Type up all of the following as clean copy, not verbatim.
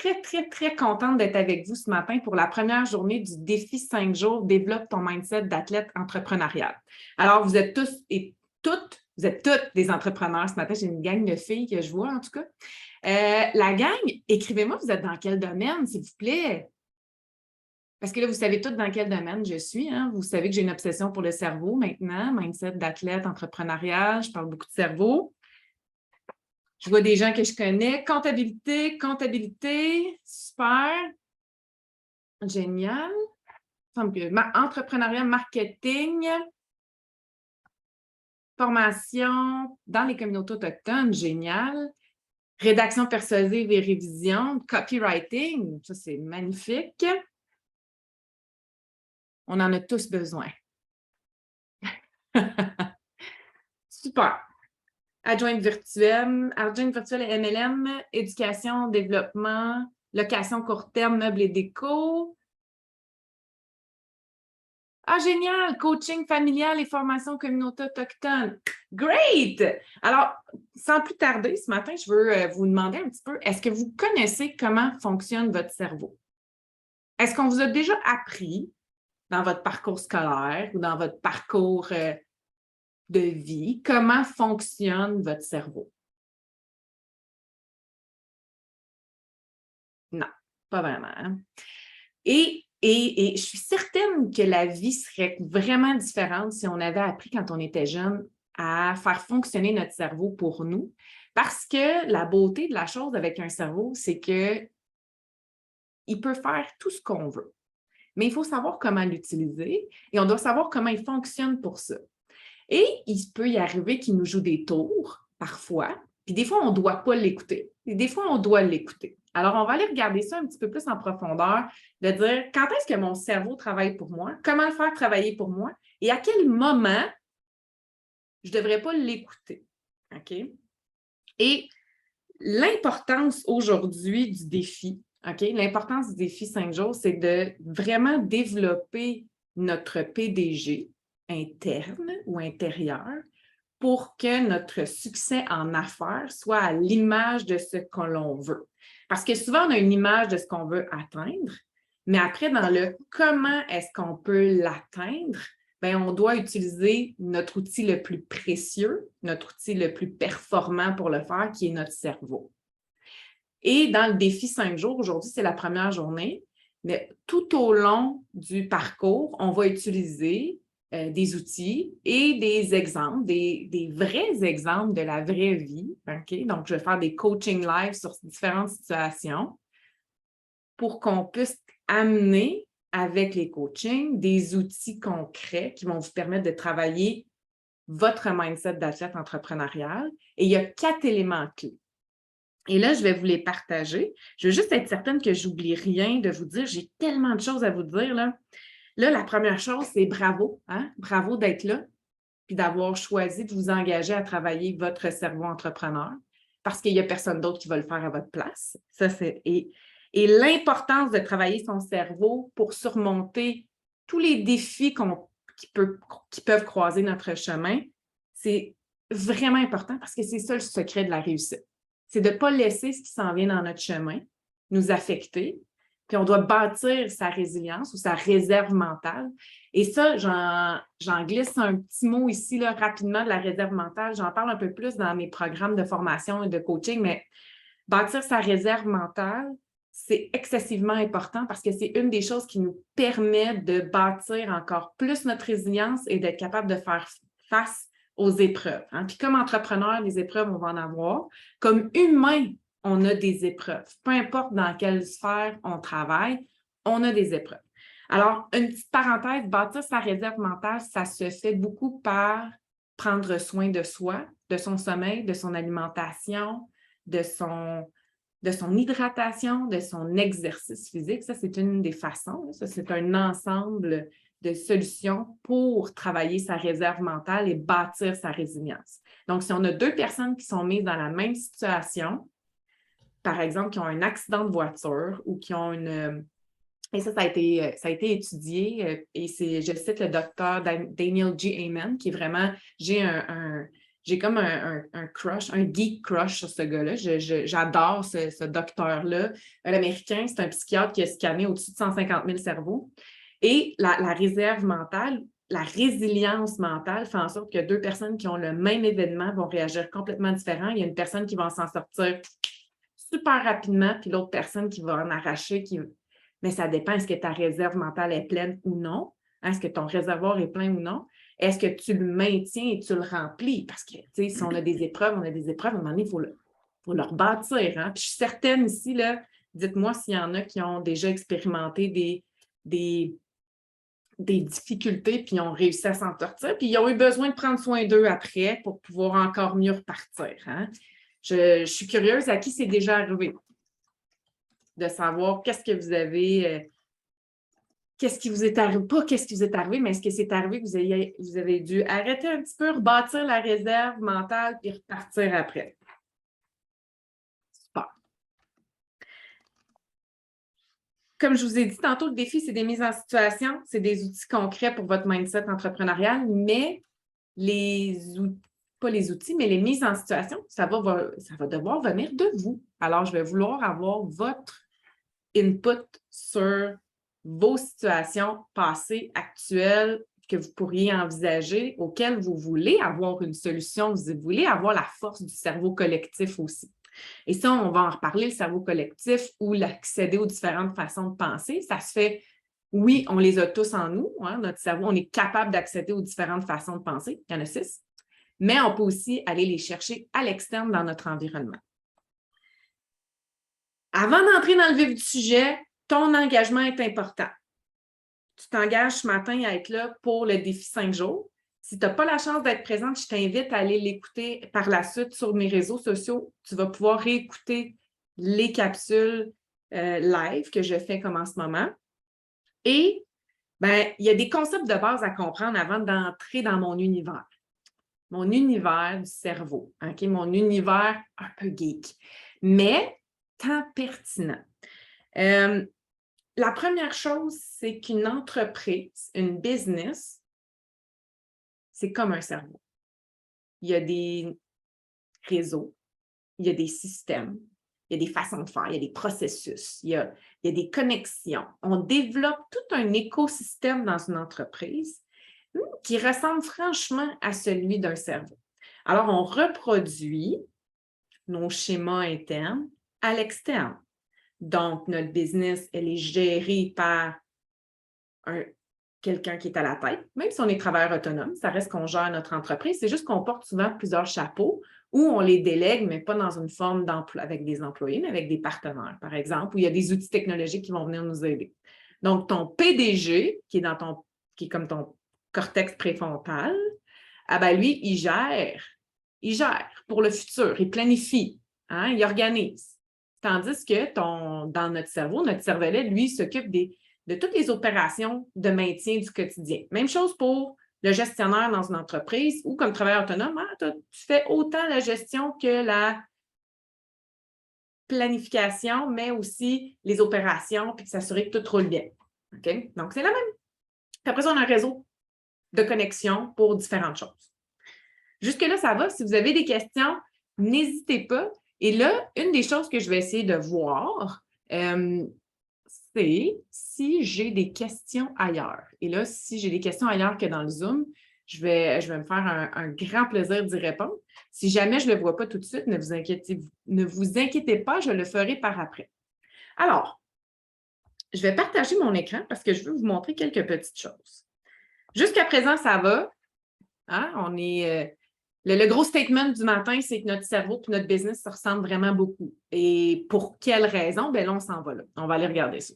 très, très, très contente d'être avec vous ce matin pour la première journée du défi 5 jours Développe ton mindset d'athlète entrepreneurial. Alors, vous êtes tous et toutes, vous êtes toutes des entrepreneurs. Ce matin, j'ai une gang de filles que je vois en tout cas. La gang, écrivez-moi, vous êtes dans quel domaine, s'il vous plaît? Parce que là, vous savez toutes dans quel domaine je suis. Hein? Vous savez que j'ai une obsession pour le cerveau maintenant, mindset d'athlète entrepreneurial. Je parle beaucoup de cerveau. Je vois des gens que je connais. Comptabilité, super. Génial. Entrepreneuriat, marketing, formation dans les communautés autochtones, génial. Rédaction persuasive et révision, copywriting, ça c'est magnifique. On en a tous besoin. Super. Adjointe virtuelle et MLM, éducation, développement, location court terme, meubles et déco. Ah, génial! Coaching familial et formation communauté autochtone. Great! Alors, sans plus tarder, ce matin, je veux vous demander un petit peu, est-ce que vous connaissez comment fonctionne votre cerveau? Est-ce qu'on vous a déjà appris dans votre parcours scolaire ou dans votre parcours de vie comment fonctionne votre cerveau? Non, pas vraiment. Hein? Et je suis certaine que la vie serait vraiment différente si on avait appris quand on était jeune à faire fonctionner notre cerveau pour nous. Parce que la beauté de la chose avec un cerveau, c'est qu'il peut faire tout ce qu'on veut. Mais il faut savoir comment l'utiliser et on doit savoir comment il fonctionne pour ça. Et il peut y arriver qu'il nous joue des tours, parfois, puis des fois, on ne doit pas l'écouter. Et des fois, on doit l'écouter. Alors, on va aller regarder ça un petit peu plus en profondeur, de dire quand est-ce que mon cerveau travaille pour moi, comment le faire travailler pour moi et à quel moment je ne devrais pas l'écouter. OK? Et l'importance aujourd'hui du défi, OK? L'importance du défi 5 jours, c'est de vraiment développer notre PDG interne ou intérieur pour que notre succès en affaires soit à l'image de ce que l'on veut. Parce que souvent, on a une image de ce qu'on veut atteindre, mais après, dans le comment est-ce qu'on peut l'atteindre, bien, on doit utiliser notre outil le plus précieux, notre outil le plus performant pour le faire, qui est notre cerveau. Et dans le défi 5 jours, aujourd'hui, c'est la première journée, mais tout au long du parcours, on va utiliser des outils et des exemples, des vrais exemples de la vraie vie. Okay? Donc, je vais faire des coaching live sur différentes situations pour qu'on puisse amener avec les coachings des outils concrets qui vont vous permettre de travailler votre mindset d'athlète entrepreneurial. Et il y a 4 éléments clés. Et là, je vais vous les partager. Je veux juste être certaine que je n'oublie rien de vous dire. J'ai tellement de choses à vous dire, là. Là, la première chose, c'est bravo. Hein? Bravo d'être là puis d'avoir choisi de vous engager à travailler votre cerveau entrepreneur parce qu'il n'y a personne d'autre qui va le faire à votre place. Et l'importance de travailler son cerveau pour surmonter tous les défis qui peuvent croiser notre chemin, c'est vraiment important parce que c'est ça le secret de la réussite. C'est de ne pas laisser ce qui s'en vient dans notre chemin nous affecter. Puis on doit bâtir sa résilience ou sa réserve mentale. Et ça, j'en glisse un petit mot ici là, rapidement de la réserve mentale. J'en parle un peu plus dans mes programmes de formation et de coaching, mais bâtir sa réserve mentale, c'est excessivement important parce que c'est une des choses qui nous permet de bâtir encore plus notre résilience et d'être capable de faire face aux épreuves. Hein. Puis comme entrepreneur, les épreuves, on va en avoir. Comme humain, on a des épreuves. Peu importe dans quelle sphère on travaille, on a des épreuves. Alors, une petite parenthèse, bâtir sa réserve mentale, ça se fait beaucoup par prendre soin de soi, de son sommeil, de son alimentation, de son hydratation, de son exercice physique. Ça, c'est une des façons. Ça, c'est un ensemble de solutions pour travailler sa réserve mentale et bâtir sa résilience. Donc, si on a 2 personnes qui sont mises dans la même situation, par exemple, qui ont un accident de voiture ou qui ont une... Et ça a été étudié et je cite le docteur Daniel G. Amen, qui est vraiment... J'ai j'ai comme un crush, un geek crush sur ce gars-là. J'adore ce docteur-là. L'Américain, c'est un psychiatre qui a scanné au-dessus de 150 000 cerveaux. Et la réserve mentale, la résilience mentale fait en sorte que deux personnes qui ont le même événement vont réagir complètement différent. Il y a une personne qui va s'en sortir super rapidement, puis l'autre personne qui va en arracher. Mais ça dépend, est-ce que ta réserve mentale est pleine ou non? Est-ce que ton réservoir est plein ou non? Est-ce que tu le maintiens et tu le remplis? Parce que, tu sais, si on a des épreuves, à un moment donné, il faut le rebâtir. Hein? Puis je suis certaine ici, là, dites-moi s'il y en a qui ont déjà expérimenté des difficultés, puis ont réussi à s'en sortir, puis ils ont eu besoin de prendre soin d'eux après pour pouvoir encore mieux repartir. Hein? Je suis curieuse, à qui c'est déjà arrivé de savoir qu'est-ce que vous avez... qu'est-ce qui vous est arrivé, pas qu'est-ce qui vous est arrivé, mais est-ce que c'est arrivé que vous avez dû arrêter un petit peu, rebâtir la réserve mentale puis repartir après? Super. Comme je vous ai dit tantôt, le défi, c'est des mises en situation, c'est des outils concrets pour votre mindset entrepreneurial, mais pas les outils, mais les mises en situation, ça va devoir venir de vous. Alors, je vais vouloir avoir votre input sur vos situations passées, actuelles, que vous pourriez envisager, auxquelles vous voulez avoir une solution, vous voulez avoir la force du cerveau collectif aussi. Et ça, on va en reparler, le cerveau collectif ou l'accéder aux différentes façons de penser. Ça se fait, oui, on les a tous en nous, hein, notre cerveau, on est capable d'accéder aux différentes façons de penser. Il y en a 6. Mais on peut aussi aller les chercher à l'externe dans notre environnement. Avant d'entrer dans le vif du sujet, ton engagement est important. Tu t'engages ce matin à être là pour le défi 5 jours. Si tu n'as pas la chance d'être présente, je t'invite à aller l'écouter par la suite sur mes réseaux sociaux. Tu vas pouvoir réécouter les capsules live que je fais comme en ce moment. Et il y a des concepts de base à comprendre avant d'entrer dans mon univers. Mon univers du cerveau, okay? Mon univers un peu geek, mais tant pertinent. La première chose, c'est qu'une entreprise, une business, c'est comme un cerveau. Il y a des réseaux, il y a des systèmes, il y a des façons de faire, il y a des processus, il y a des connexions. On développe tout un écosystème dans une entreprise qui ressemble franchement à celui d'un cerveau. Alors, on reproduit nos schémas internes à l'externe. Donc, notre business, elle est gérée par quelqu'un qui est à la tête. Même si on est travailleur autonome, ça reste qu'on gère notre entreprise. C'est juste qu'on porte souvent plusieurs chapeaux ou on les délègue, mais pas dans une forme d'emploi avec des employés, mais avec des partenaires, par exemple, où il y a des outils technologiques qui vont venir nous aider. Donc, ton PDG, qui est comme ton cortex préfrontal, lui, il gère pour le futur, il planifie, hein, il organise. Tandis que dans notre cerveau, notre cervelet, lui, s'occupe de toutes les opérations de maintien du quotidien. Même chose pour le gestionnaire dans une entreprise ou comme travailleur autonome, hein, tu fais autant la gestion que la planification, mais aussi les opérations, puis s'assurer que tout roule bien. Okay? Donc, c'est la même. Puis après ça, on a un réseau de connexion pour différentes choses. Jusque-là, ça va. Si vous avez des questions, n'hésitez pas. Et là, une des choses que je vais essayer de voir, c'est si j'ai des questions ailleurs. Et là, si j'ai des questions ailleurs que dans le Zoom, je vais me faire un grand plaisir d'y répondre. Si jamais je ne le vois pas tout de suite, ne vous inquiétez pas, je le ferai par après. Alors, je vais partager mon écran parce que je veux vous montrer quelques petites choses. Jusqu'à présent, ça va. Hein? On est... Le gros statement du matin, c'est que notre cerveau et notre business se ressemblent vraiment beaucoup. Et pour quelles raisons? Bien là, on s'en va là. On va aller regarder ça.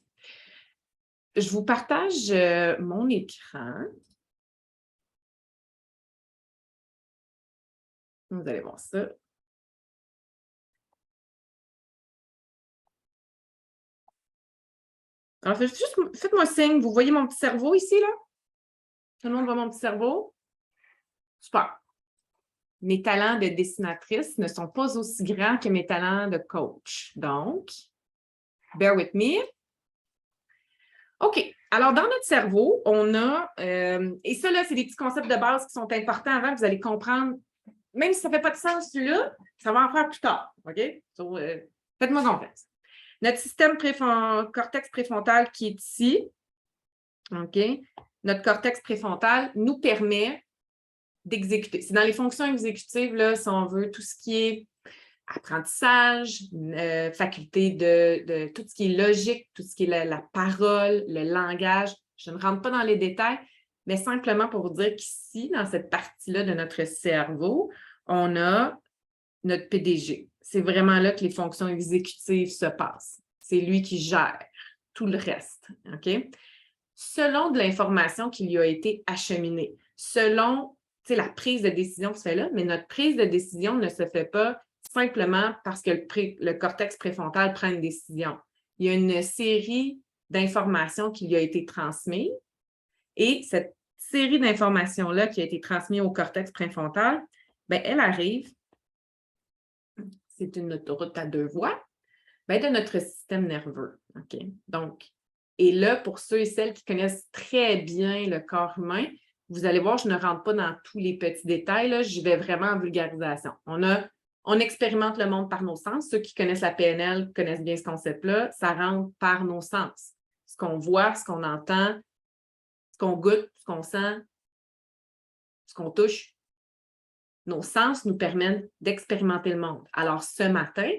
Je vous partage mon écran. Vous allez voir ça. Alors, faites-moi signe. Vous voyez mon petit cerveau ici, là? Tout le monde voit mon petit cerveau? Super. Mes talents de dessinatrice ne sont pas aussi grands que mes talents de coach. Donc, bear with me. OK. Alors, dans notre cerveau, on a, et ça, là, c'est des petits concepts de base qui sont importants avant que vous allez comprendre même si ça ne fait pas de sens là, ça va en faire plus tard. OK? So, faites-moi confiance. Notre système cortex préfrontal qui est ici, OK? Notre cortex préfrontal nous permet d'exécuter. C'est dans les fonctions exécutives, là, si on veut, tout ce qui est apprentissage, faculté de tout ce qui est logique, tout ce qui est la parole, le langage. Je ne rentre pas dans les détails, mais simplement pour vous dire qu'ici, dans cette partie-là de notre cerveau, on a notre PDG. C'est vraiment là que les fonctions exécutives se passent. C'est lui qui gère tout le reste. OK? Selon de l'information qui lui a été acheminée, selon la prise de décision se fait là, mais notre prise de décision ne se fait pas simplement parce que le cortex préfrontal prend une décision. Il y a une série d'informations qui lui a été transmise et cette série d'informations-là qui a été transmise au cortex préfrontal, bien, elle arrive, c'est une autoroute à 2 voies, bien, de notre système nerveux. OK? Donc, et là, pour ceux et celles qui connaissent très bien le corps humain, vous allez voir, je ne rentre pas dans tous les petits détails, là, j'y vais vraiment en vulgarisation. On expérimente le monde par nos sens. Ceux qui connaissent la PNL connaissent bien ce concept-là. Ça rentre par nos sens. Ce qu'on voit, ce qu'on entend, ce qu'on goûte, ce qu'on sent, ce qu'on touche. Nos sens nous permettent d'expérimenter le monde. Alors, ce matin,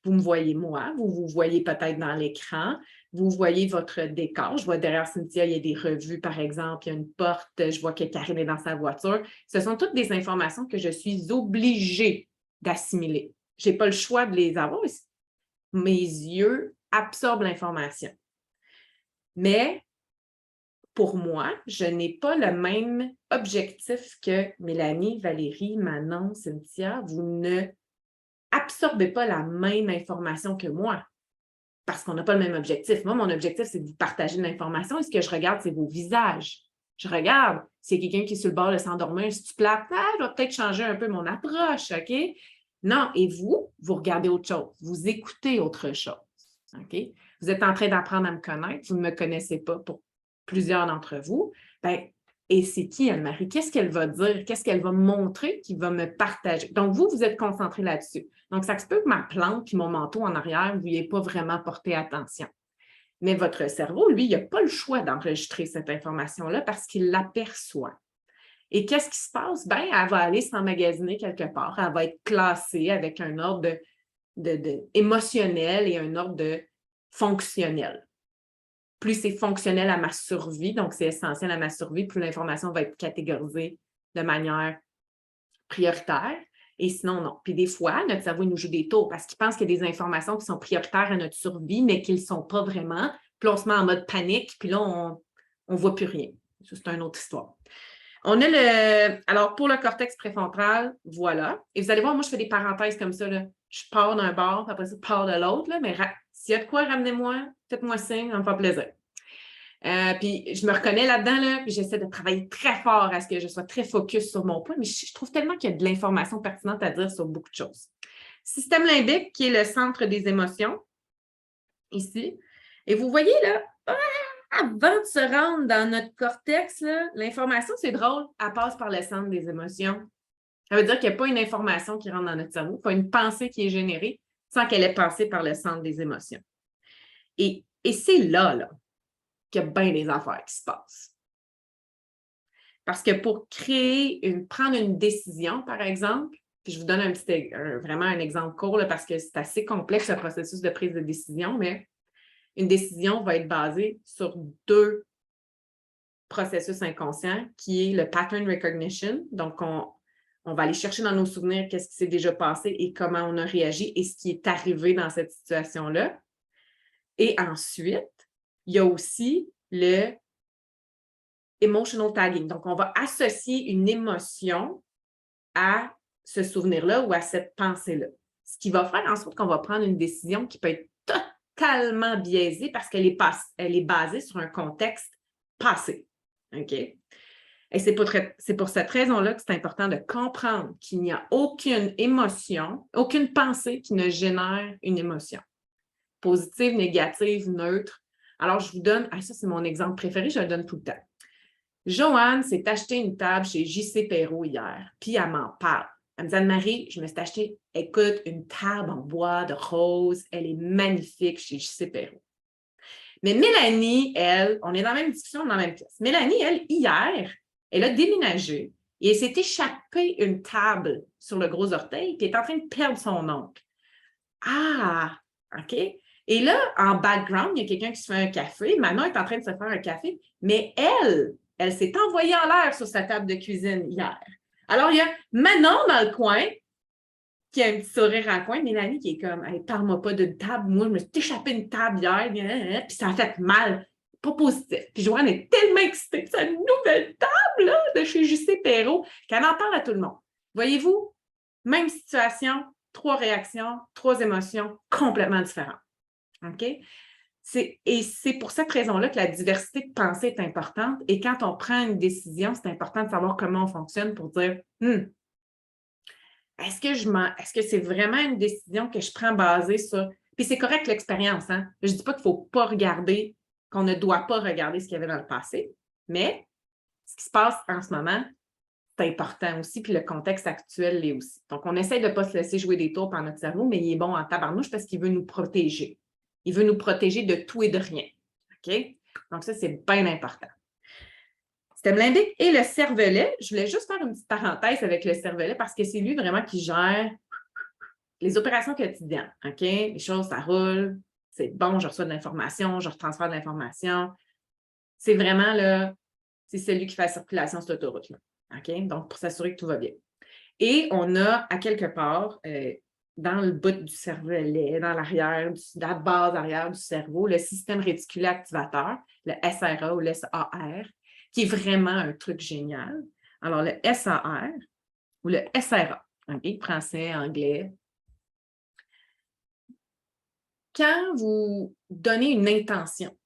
vous me voyez moi, vous vous voyez peut-être dans l'écran, vous voyez votre décor. Je vois derrière Cynthia, il y a des revues, par exemple, il y a une porte, je vois que Karine est dans sa voiture. Ce sont toutes des informations que je suis obligée d'assimiler. Je n'ai pas le choix de les avoir. Mes yeux absorbent l'information. Mais pour moi, je n'ai pas le même objectif que Mélanie, Valérie, Manon, Cynthia. Vous ne absorbez pas la même information que moi parce qu'on n'a pas le même objectif. Moi, mon objectif, c'est de vous partager de l'information et ce que je regarde, c'est vos visages. Je regarde s'il y a quelqu'un qui est sur le bord de s'endormir, si tu plates, je vais peut-être changer un peu mon approche, OK? Non, et vous regardez autre chose. Vous écoutez autre chose, OK? Vous êtes en train d'apprendre à me connaître. Vous ne me connaissez pas pour plusieurs d'entre vous. Bien, et c'est qui, Anne-Marie? Qu'est-ce qu'elle va dire? Qu'est-ce qu'elle va me montrer qui va me partager? Donc, vous êtes concentré là-dessus. Donc, ça se peut que ma plante et mon manteau en arrière, vous n'y ayez pas vraiment porté attention. Mais votre cerveau, lui, il n'a pas le choix d'enregistrer cette information-là parce qu'il l'aperçoit. Et qu'est-ce qui se passe? Bien, elle va aller s'emmagasiner quelque part. Elle va être classée avec un ordre émotionnel et un ordre fonctionnel. Plus c'est fonctionnel à ma survie, donc c'est essentiel à ma survie, plus l'information va être catégorisée de manière prioritaire. Et sinon, non. Puis des fois, notre cerveau il nous joue des tours parce qu'il pense qu'il y a des informations qui sont prioritaires à notre survie, mais qu'ils ne sont pas vraiment. Puis là, on se met en mode panique, puis là, on ne voit plus rien. Ça, c'est une autre histoire. On a alors, pour le cortex préfrontal, voilà. Et vous allez voir, moi, je fais des parenthèses comme ça. Là. Je pars d'un bord, puis après ça, je pars de l'autre. Mais s'il y a de quoi, ramenez-moi, faites-moi signe, ça me fait plaisir. Puis je me reconnais là-dedans, là, puis j'essaie de travailler très fort à ce que je sois très focus sur mon point, mais je trouve tellement qu'il y a de l'information pertinente à dire sur beaucoup de choses. Système limbique, qui est le centre des émotions, ici. Et vous voyez, là, avant de se rendre dans notre cortex, l'information, c'est drôle, elle passe par le centre des émotions. Ça veut dire qu'il n'y a pas une information qui rentre dans notre cerveau, pas une pensée qui est générée sans qu'elle ait passé par le centre des émotions. Et c'est là qu'il y a bien des affaires qui se passent. Parce que pour prendre une décision, par exemple, puis je vous donne vraiment un exemple court là, parce que c'est assez complexe le processus de prise de décision, mais une décision va être basée sur 2 processus inconscients, qui est le pattern recognition. Donc, on va aller chercher dans nos souvenirs qu'est-ce qui s'est déjà passé et comment on a réagi et ce qui est arrivé dans cette situation-là. Et ensuite, il y a aussi le emotional tagging. Donc, on va associer une émotion à ce souvenir-là ou à cette pensée-là. Ce qui va faire en sorte qu'on va prendre une décision qui peut être totalement biaisée parce qu'elle est basée sur un contexte passé. OK? Et c'est pour cette raison-là que c'est important de comprendre qu'il n'y a aucune émotion, aucune pensée qui ne génère une émotion. Positive, négative, neutre. Alors, je vous donne, ça c'est mon exemple préféré, je le donne tout le temps. Joanne s'est acheté une table chez J.C. Perrault hier, puis elle m'en parle. Elle me dit, Anne-Marie, je me suis acheté, écoute, une table en bois de rose. Elle est magnifique chez JC Perrault. Mais Mélanie, elle, on est dans la même discussion, dans la même pièce. Mélanie, elle, hier, elle a déménagé et elle s'est échappée une table sur le gros orteil et est en train de perdre son oncle. Ah, OK. Et là, en background, il y a quelqu'un qui se fait un café. Manon est en train de se faire un café, mais elle s'est envoyée en l'air sur sa table de cuisine hier. Alors, il y a Manon dans le coin qui a un petit sourire en coin, Mélanie qui est comme hey, parle-moi pas d'une table, moi je me suis échappé une table hier, puis ça a fait mal, pas positif. Puis Joanne est tellement excitée de sa nouvelle table là, de chez JC Perrault qu'elle en parle à tout le monde. Voyez-vous, même situation, 3 réactions, 3 émotions complètement différentes. OK? Et c'est pour cette raison-là que la diversité de pensée est importante. Et quand on prend une décision, c'est important de savoir comment on fonctionne pour dire est-ce que c'est vraiment une décision que je prends basée sur. Puis c'est correct l'expérience, hein? Je ne dis pas qu'il ne faut pas regarder, qu'on ne doit pas regarder ce qu'il y avait dans le passé, mais ce qui se passe en ce moment, c'est important aussi, puis le contexte actuel l'est aussi. Donc, on essaie de ne pas se laisser jouer des tours par notre cerveau, mais il est bon en tabarnouche parce qu'il veut nous protéger. Il veut nous protéger de tout et de rien. OK? Donc, ça, c'est bien important. Système limbique et le cervelet. Je voulais juste faire une petite parenthèse avec le cervelet parce que c'est lui vraiment qui gère les opérations quotidiennes. OK? Les choses, ça roule. C'est bon, je reçois de l'information, je retransfère de l'information. C'est vraiment là, c'est celui qui fait la circulation sur l'autoroute. OK? Donc, pour s'assurer que tout va bien. Et on a à quelque part, dans le bout du cervelet, dans l'arrière, la base arrière du cerveau, le système réticulé activateur, le SRA ou le SAR, qui est vraiment un truc génial. Alors, le SAR ou le SRA, okay, français, anglais. Quand vous donnez une intention,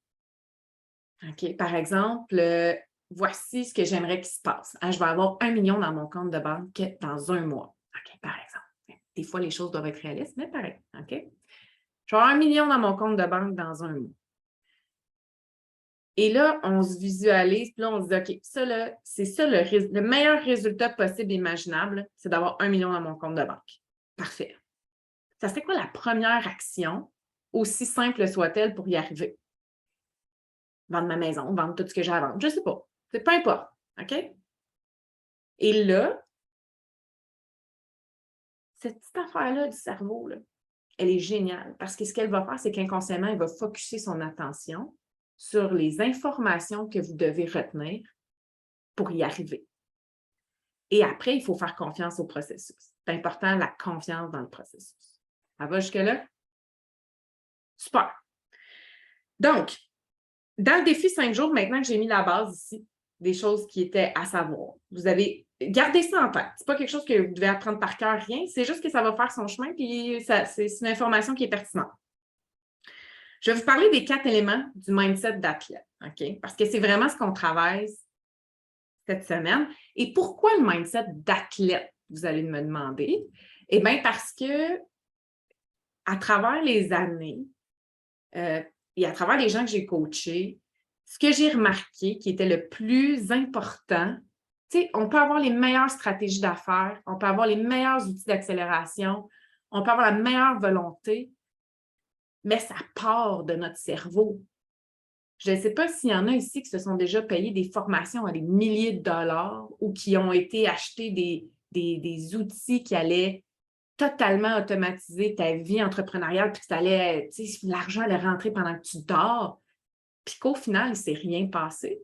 OK, par exemple, voici ce que j'aimerais qu'il se passe. Je vais avoir 1 million dans mon compte de banque dans 1 mois. OK, par exemple. Des fois, les choses doivent être réalistes, mais pareil. OK? Je vais avoir 1 million dans mon compte de banque dans 1 mois. Et là, on se visualise, puis là, on se dit, OK, ça, là, c'est ça le meilleur résultat possible imaginable, c'est d'avoir 1 million dans mon compte de banque. Parfait. Ça serait quoi la première action, aussi simple soit-elle, pour y arriver? Vendre ma maison, vendre tout ce que j'ai à vendre. Je ne sais pas. C'est peu importe. OK? Et là, cette petite affaire-là du cerveau, là, elle est géniale parce que ce qu'elle va faire, c'est qu'inconsciemment, elle va focusser son attention sur les informations que vous devez retenir pour y arriver. Et après, il faut faire confiance au processus. C'est important, la confiance dans le processus. Ça va jusque-là? Super. Donc, dans le défi 5 jours, maintenant que j'ai mis la base ici, des choses qui étaient à savoir, vous avez gardé ça en tête. Ce n'est pas quelque chose que vous devez apprendre par cœur, rien. C'est juste que ça va faire son chemin, puis c'est une information qui est pertinente. Je vais vous parler des 4 éléments du mindset d'athlète, OK? Parce que c'est vraiment ce qu'on travaille cette semaine. Et pourquoi le mindset d'athlète, vous allez me demander? Eh bien, parce que à travers les années et à travers les gens que j'ai coachés, ce que j'ai remarqué qui était le plus important, tu sais, on peut avoir les meilleures stratégies d'affaires, on peut avoir les meilleurs outils d'accélération, on peut avoir la meilleure volonté, mais ça part de notre cerveau. Je ne sais pas s'il y en a ici qui se sont déjà payés des formations à des milliers de dollars ou qui ont été achetés des outils qui allaient totalement automatiser ta vie entrepreneuriale, puis que l'argent allait rentrer pendant que tu dors, puis qu'au final, il ne s'est rien passé.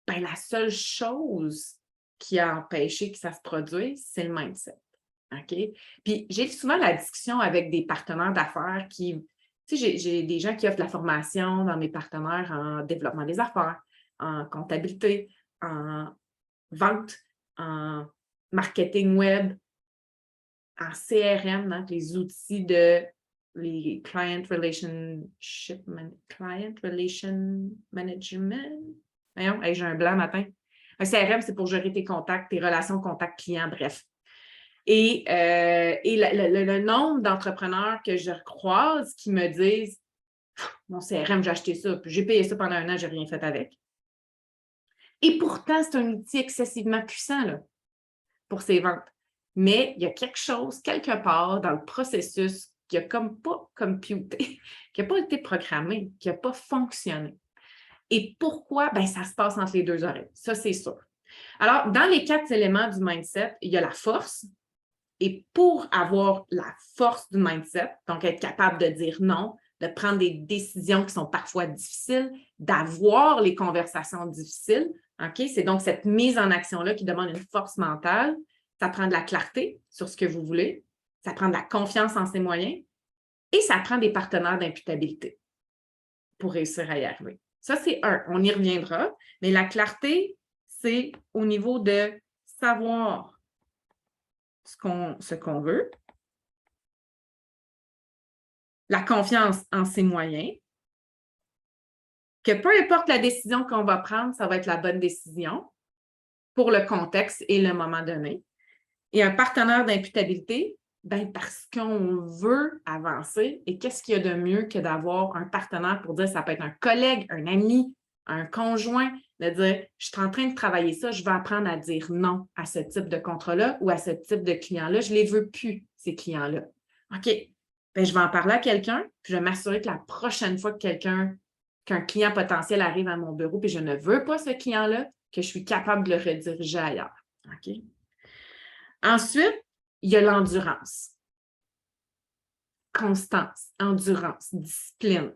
Ben, la seule chose qui a empêché que ça se produise, c'est le mindset. OK? Puis j'ai souvent la discussion avec des partenaires d'affaires qui, tu sais, j'ai des gens qui offrent de la formation dans mes partenaires en développement des affaires, en comptabilité, en vente, en marketing web, en CRM, donc les outils de les client relation management. Voyons, hey, j'ai un blanc matin. Un CRM, c'est pour gérer tes contacts, tes relations contacts clients, bref. Et le nombre d'entrepreneurs que je croise qui me disent mon CRM, j'ai acheté ça, puis j'ai payé ça pendant 1 an, je n'ai rien fait avec. Et pourtant, c'est un outil excessivement puissant, là. pour ses ventes. Mais il y a quelque chose, quelque part, dans le processus qui n'a comme pas computé, qui n'a pas été programmé, qui n'a pas fonctionné. Et pourquoi? Ben, ça se passe entre les deux oreilles. Ça, c'est sûr. Alors, dans les 4 éléments du mindset, il y a la force. Et pour avoir la force du mindset, donc être capable de dire non, de prendre des décisions qui sont parfois difficiles, d'avoir les conversations difficiles, OK? C'est donc cette mise en action-là qui demande une force mentale. Ça prend de la clarté sur ce que vous voulez, ça prend de la confiance en ses moyens et ça prend des partenaires d'imputabilité pour réussir à y arriver. Ça, c'est un. On y reviendra. Mais la clarté, c'est au niveau de savoir ce qu'on veut, la confiance en ses moyens, que peu importe la décision qu'on va prendre, ça va être la bonne décision pour le contexte et le moment donné. Et un partenaire d'imputabilité, ben parce qu'on veut avancer. Et qu'est-ce qu'il y a de mieux que d'avoir un partenaire pour dire, ça peut être un collègue, un ami, un conjoint, de dire, je suis en train de travailler ça, je vais apprendre à dire non à ce type de contrat-là ou à ce type de client-là. Je ne les veux plus, ces clients-là. OK, ben, je vais en parler à quelqu'un, puis je vais m'assurer que la prochaine fois qu'un client potentiel arrive à mon bureau, puis je ne veux pas ce client-là, que je suis capable de le rediriger ailleurs. OK? Ensuite, il y a l'endurance. Constance, endurance, discipline.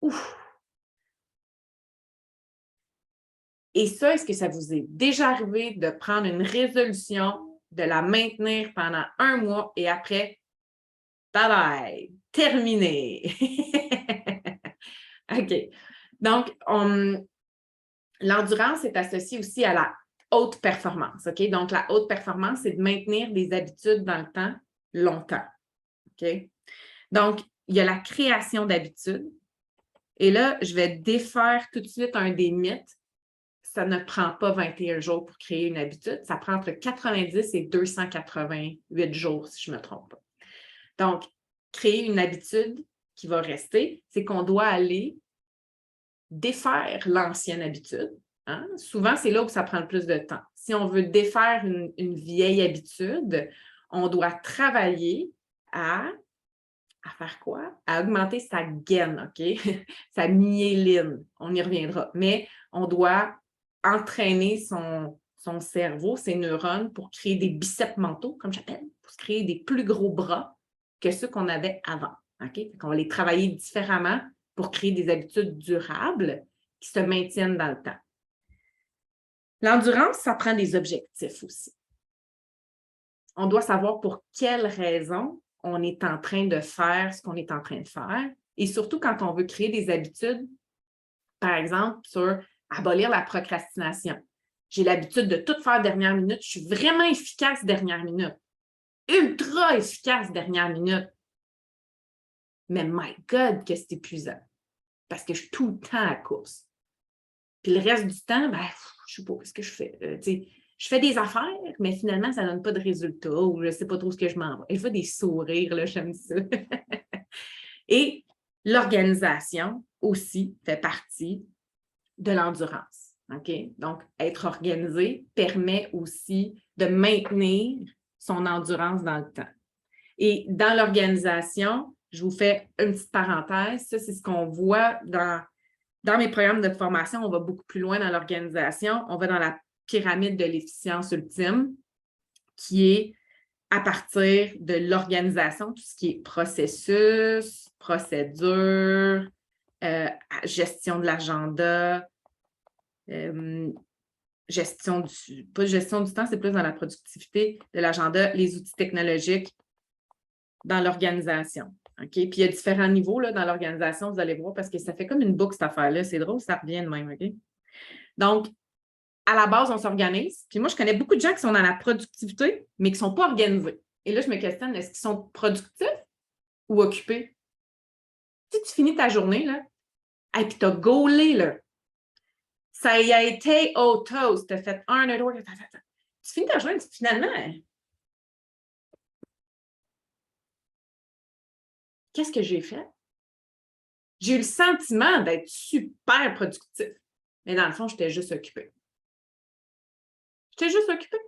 Ouf! Et ça, est-ce que ça vous est déjà arrivé de prendre une résolution, de la maintenir pendant 1 mois et après, bye bye, terminé. OK. Donc, l'endurance est associée aussi à la haute performance. OK? Donc, la haute performance, c'est de maintenir des habitudes dans le temps longtemps. OK? Donc, il y a la création d'habitudes. Et là, je vais défaire tout de suite un des mythes. Ça ne prend pas 21 jours pour créer une habitude. Ça prend entre 90 et 288 jours, si je ne me trompe pas. Donc, créer une habitude qui va rester, c'est qu'on doit aller défaire l'ancienne habitude. Hein? Souvent, c'est là où ça prend le plus de temps. Si on veut défaire une vieille habitude, on doit travailler à faire quoi? À augmenter sa gaine, OK? Sa myéline. On y reviendra. Mais on doit entraîner son cerveau, ses neurones, pour créer des biceps mentaux, comme j'appelle, pour se créer des plus gros bras que ceux qu'on avait avant. OK? On va les travailler différemment pour créer des habitudes durables qui se maintiennent dans le temps. L'endurance, ça prend des objectifs aussi. On doit savoir pour quelles raisons on est en train de faire ce qu'on est en train de faire. Et surtout quand on veut créer des habitudes, par exemple, sur abolir la procrastination. J'ai l'habitude de tout faire dernière minute. Je suis vraiment efficace dernière minute. Ultra efficace dernière minute. Mais my God, que c'est épuisant. Parce que je suis tout le temps à la course. Puis le reste du temps, ben, je ne sais pas ce que je fais. Je fais des affaires, mais finalement, ça ne donne pas de résultat ou je ne sais pas trop ce que je m'en vais. Je fais des sourires, là, j'aime ça. Et l'organisation aussi fait partie de l'endurance. OK? Donc, être organisé permet aussi de maintenir son endurance dans le temps. Et dans l'organisation, je vous fais une petite parenthèse. Ça, c'est ce qu'on voit dans mes programmes de formation. On va beaucoup plus loin dans l'organisation. On va dans la pyramide de l'efficience ultime, qui est à partir de l'organisation, tout ce qui est processus, procédure, gestion de l'agenda, pas gestion du temps, c'est plus dans la productivité de l'agenda, les outils technologiques dans l'organisation. OK? Puis il y a différents niveaux là, dans l'organisation, vous allez voir, parce que ça fait comme une boucle, cette affaire-là. C'est drôle, ça revient de même. OK? Donc, à la base, on s'organise. Puis moi, je connais beaucoup de gens qui sont dans la productivité, mais qui ne sont pas organisés. Et là, je me questionne, est-ce qu'ils sont productifs ou occupés? Si tu finis ta journée, là, et puis tu as gaulé, là, ça y a été au toast, tu as fait 1, 2, 3, 4, 5, 7. Tu finis ta journée, finalement, qu'est-ce que j'ai fait? J'ai eu le sentiment d'être super productif. Mais dans le fond, j'étais juste occupée. J'étais juste occupée.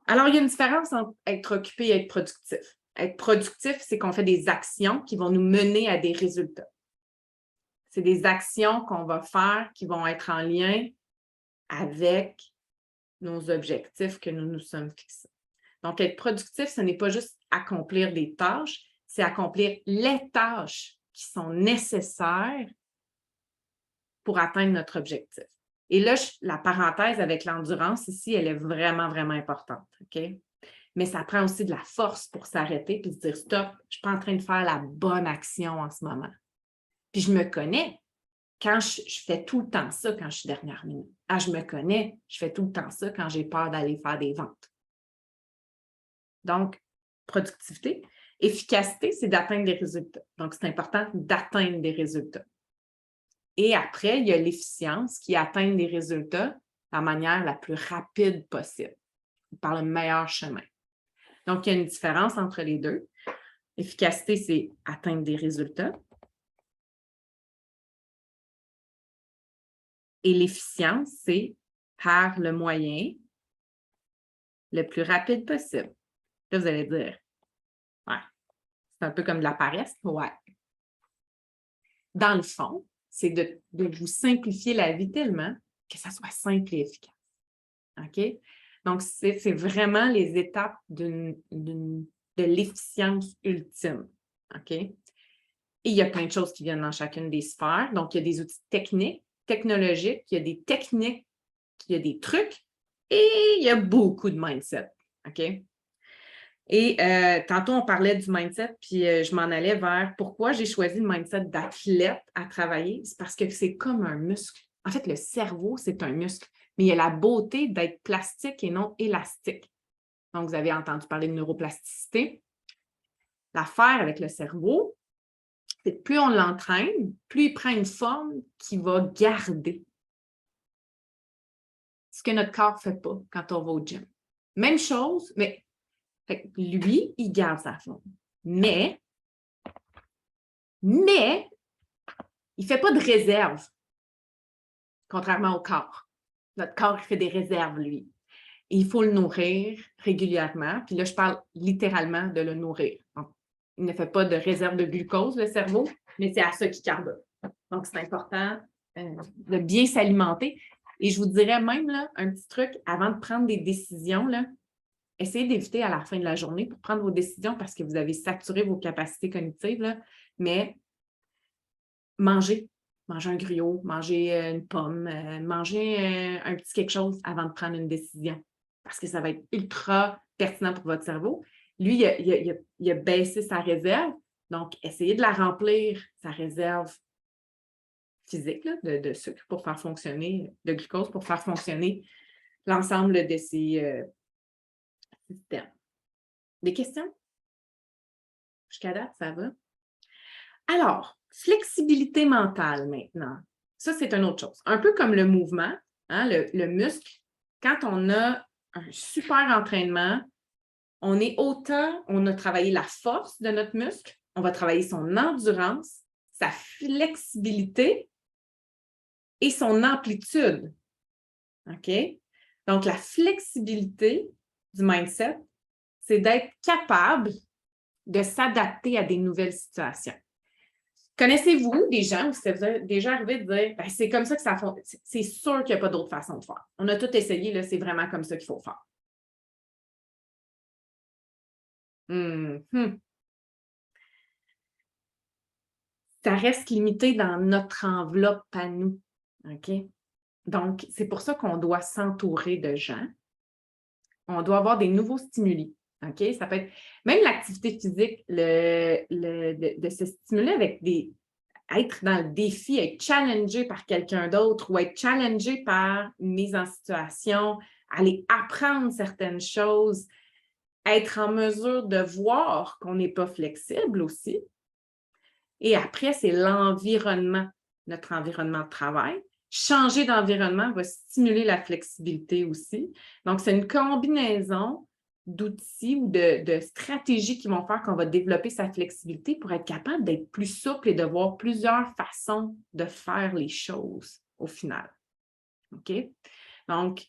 Alors, il y a une différence entre être occupé et être productif. Être productif, c'est qu'on fait des actions qui vont nous mener à des résultats. C'est des actions qu'on va faire qui vont être en lien avec nos objectifs que nous nous sommes fixés. Donc, être productif, ce n'est pas juste accomplir des tâches, c'est accomplir les tâches qui sont nécessaires pour atteindre notre objectif. Et là, la parenthèse avec l'endurance ici, elle est vraiment, vraiment importante. OK? Mais ça prend aussi de la force pour s'arrêter et se dire stop, je ne suis pas en train de faire la bonne action en ce moment. Puis je me connais. Quand je fais tout le temps ça quand je suis dernière minute. Ah, je me connais, je fais tout le temps ça quand j'ai peur d'aller faire des ventes. Donc, productivité. Efficacité, c'est d'atteindre des résultats. Donc, c'est important d'atteindre des résultats. Et après, il y a l'efficience qui atteint des résultats de la manière la plus rapide possible, par le meilleur chemin. Donc, il y a une différence entre les deux. L'efficacité, c'est atteindre des résultats. Et l'efficience, c'est par le moyen le plus rapide possible. Là, vous allez dire, ouais, c'est un peu comme de la paresse. Ouais. Dans le fond, c'est de vous simplifier la vie tellement que ça soit simple et efficace. OK? Donc, c'est vraiment les étapes de l'efficience ultime. OK? Et il y a plein de choses qui viennent dans chacune des sphères. Donc, il y a des outils techniques, technologiques, il y a des techniques, il y a des trucs et il y a beaucoup de mindset. OK? Et tantôt, on parlait du mindset, puis je m'en allais vers pourquoi j'ai choisi le mindset d'athlète à travailler. C'est parce que c'est comme un muscle. En fait, le cerveau, c'est un muscle, mais il y a la beauté d'être plastique et non élastique. Donc, vous avez entendu parler de neuroplasticité. L'affaire avec le cerveau, c'est que plus on l'entraîne, plus il prend une forme qui va garder. Ce que notre corps ne fait pas quand on va au gym. Même chose, mais lui, il garde sa forme. Mais il ne fait pas de réserve, contrairement au corps. Notre corps, il fait des réserves, lui. Et il faut le nourrir régulièrement. Puis là, je parle littéralement de le nourrir. Donc, il ne fait pas de réserve de glucose, le cerveau, mais c'est à ça qu'il carbure. Donc, c'est important de bien s'alimenter. Et je vous dirais même, là, un petit truc, avant de prendre des décisions, là, essayez d'éviter à la fin de la journée pour prendre vos décisions parce que vous avez saturé vos capacités cognitives, là, mais mangez un gruau, mangez une pomme, mangez un petit quelque chose avant de prendre une décision parce que ça va être ultra pertinent pour votre cerveau. Lui, il a baissé sa réserve, donc essayez de la remplir, sa réserve physique là, de sucre pour faire fonctionner, de glucose pour faire fonctionner l'ensemble de ces systèmes. Des questions? Jusqu'à date, ça va? Alors, flexibilité mentale maintenant. Ça, c'est une autre chose. Un peu comme le mouvement, hein, le muscle, quand on a un super entraînement, on a travaillé la force de notre muscle, on va travailler son endurance, sa flexibilité et son amplitude. OK? Donc, la flexibilité du mindset, c'est d'être capable de s'adapter à des nouvelles situations. Connaissez-vous des gens où c'est déjà arrivé de dire ben, c'est comme ça que ça fonctionne, c'est sûr qu'il n'y a pas d'autre façon de faire. On a tout essayé, là, c'est vraiment comme ça qu'il faut faire. Ça reste limité dans notre enveloppe à nous. OK? Donc, c'est pour ça qu'on doit s'entourer de gens. On doit avoir des nouveaux stimuli. OK? Ça peut être même l'activité physique, de se stimuler avec être dans le défi, être challengé par quelqu'un d'autre ou être challengé par une mise en situation, aller apprendre certaines choses, être en mesure de voir qu'on n'est pas flexible aussi. Et après, c'est l'environnement, notre environnement de travail. Changer d'environnement va stimuler la flexibilité aussi. Donc, c'est une combinaison d'outils ou de stratégies qui vont faire qu'on va développer sa flexibilité pour être capable d'être plus souple et de voir plusieurs façons de faire les choses au final. OK? Donc,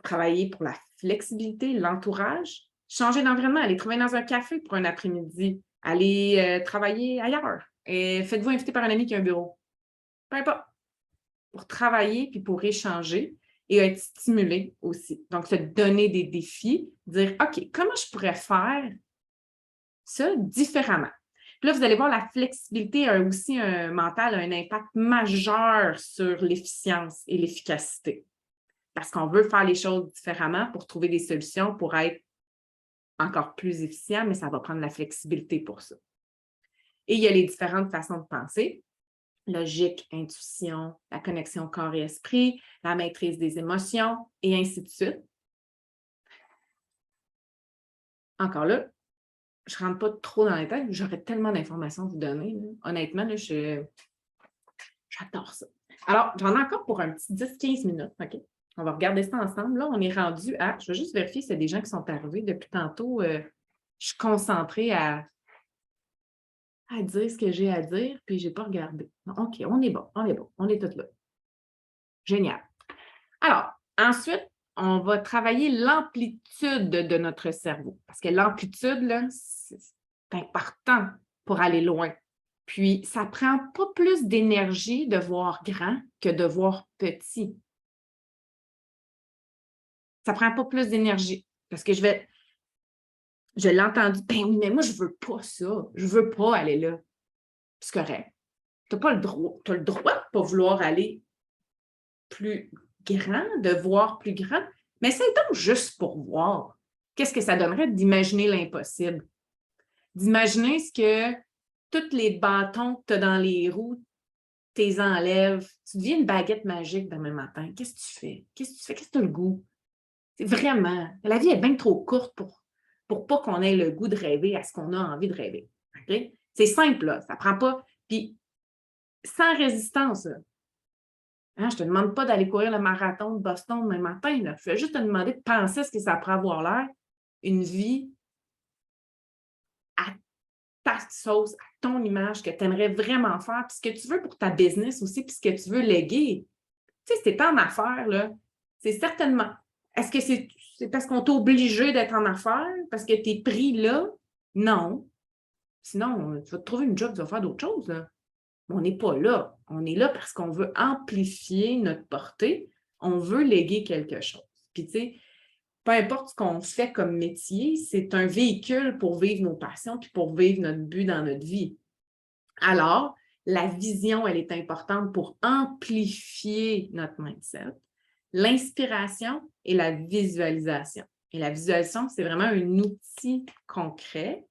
travailler pour la flexibilité, l'entourage, changer d'environnement, aller travailler dans un café pour un après-midi, aller travailler ailleurs. Et faites-vous inviter par un ami qui a un bureau. Peu importe. Pour travailler puis pour échanger et être stimulé aussi. Donc, se donner des défis, dire OK, comment je pourrais faire ça différemment? Puis là, vous allez voir, la flexibilité a aussi un mental, a un impact majeur sur l'efficience et l'efficacité. Parce qu'on veut faire les choses différemment pour trouver des solutions pour être encore plus efficient, mais ça va prendre la flexibilité pour ça. Et il y a les différentes façons de penser. Logique, intuition, la connexion corps et esprit, la maîtrise des émotions, et ainsi de suite. Encore là, je ne rentre pas trop dans les détails, j'aurais tellement d'informations à vous donner. Là. Honnêtement, là, j'adore ça. Alors, j'en ai encore pour un petit 10-15 minutes, OK? On va regarder ça ensemble. Là, on est rendu à, je vais juste vérifier s'il y a des gens qui sont arrivés depuis tantôt. Je suis concentrée à dire ce que j'ai à dire, puis je n'ai pas regardé. OK, on est bon, on est tous là. Génial. Alors, ensuite, on va travailler l'amplitude de notre cerveau. Parce que l'amplitude, là, c'est important pour aller loin. Puis, ça ne prend pas plus d'énergie de voir grand que de voir petit. Ça ne prend pas plus d'énergie. Parce que je l'ai entendu, ben oui, mais moi, je ne veux pas ça. Je ne veux pas aller là. C'est correct. Tu n'as pas le droit. Tu as le droit de ne pas vouloir aller plus grand, de voir plus grand. Mais c'est donc juste pour voir. Qu'est-ce que ça donnerait d'imaginer l'impossible? D'imaginer ce que tous les bâtons que tu as dans les roues, tu les enlèves. Tu deviens une baguette magique demain matin. Qu'est-ce que tu fais? Qu'est-ce que tu as le goût? C'est vraiment, la vie est bien trop courte pour pas qu'on ait le goût de rêver à ce qu'on a envie de rêver. Okay? C'est simple, là. Ça prend pas. Puis, sans résistance, là. Hein, je ne te demande pas d'aller courir le marathon de Boston demain matin. Là. Je vais juste te demander de penser à ce que ça pourrait avoir l'air, une vie à ta sauce, à ton image, que tu aimerais vraiment faire, puis ce que tu veux pour ta business aussi, puis ce que tu veux léguer. Tu sais, si tu es en affaires, là, c'est certainement. Est-ce que c'est parce qu'on t'est obligé d'être en affaires, parce que tu es pris là? Non. Sinon, tu vas te trouver une job, tu vas faire d'autres choses. Là. Mais on n'est pas là. On est là parce qu'on veut amplifier notre portée. On veut léguer quelque chose. Puis, tu sais, peu importe ce qu'on fait comme métier, c'est un véhicule pour vivre nos passions puis pour vivre notre but dans notre vie. Alors, la vision, elle est importante pour amplifier notre mindset. L'inspiration et la visualisation. Et la visualisation, c'est vraiment un outil concret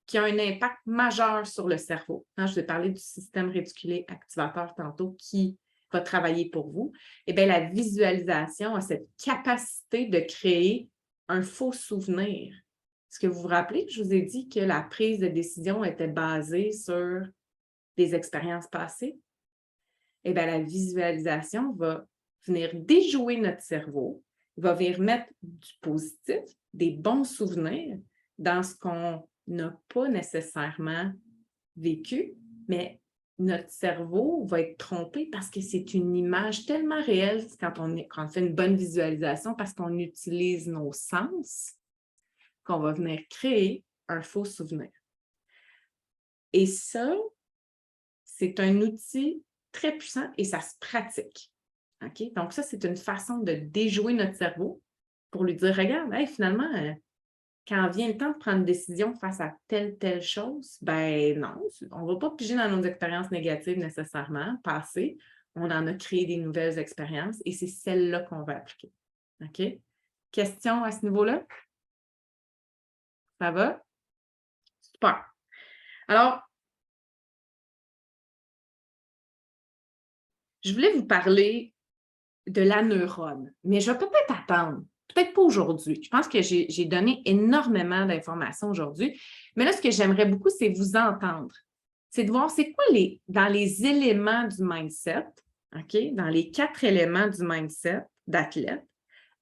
qui a un impact majeur sur le cerveau. Quand je vais parler du système réticulé activateur tantôt qui va travailler pour vous, eh bien, la visualisation a cette capacité de créer un faux souvenir. Est-ce que vous vous rappelez que je vous ai dit que la prise de décision était basée sur des expériences passées? Eh bien, la visualisation va venir déjouer notre cerveau, va venir mettre du positif, des bons souvenirs dans ce qu'on n'a pas nécessairement vécu, mais notre cerveau va être trompé parce que c'est une image tellement réelle quand on fait une bonne visualisation parce qu'on utilise nos sens qu'on va venir créer un faux souvenir. Et ça, c'est un outil très puissant et ça se pratique. Okay? Donc ça, c'est une façon de déjouer notre cerveau pour lui dire, regarde, hey, finalement, quand vient le temps de prendre une décision face à telle chose, ben non, on ne va pas piger dans nos expériences négatives nécessairement, passées. On en a créé des nouvelles expériences et c'est celles-là qu'on va appliquer. OK? Question à ce niveau-là? Ça va? Super. Alors, je voulais vous parler de la neurone, mais je vais peut-être attendre. Peut-être pas aujourd'hui. Je pense que j'ai donné énormément d'informations aujourd'hui. Mais là, ce que j'aimerais beaucoup, c'est vous entendre. C'est de voir c'est quoi dans les éléments du mindset, OK? Dans les 4 éléments du mindset d'athlète,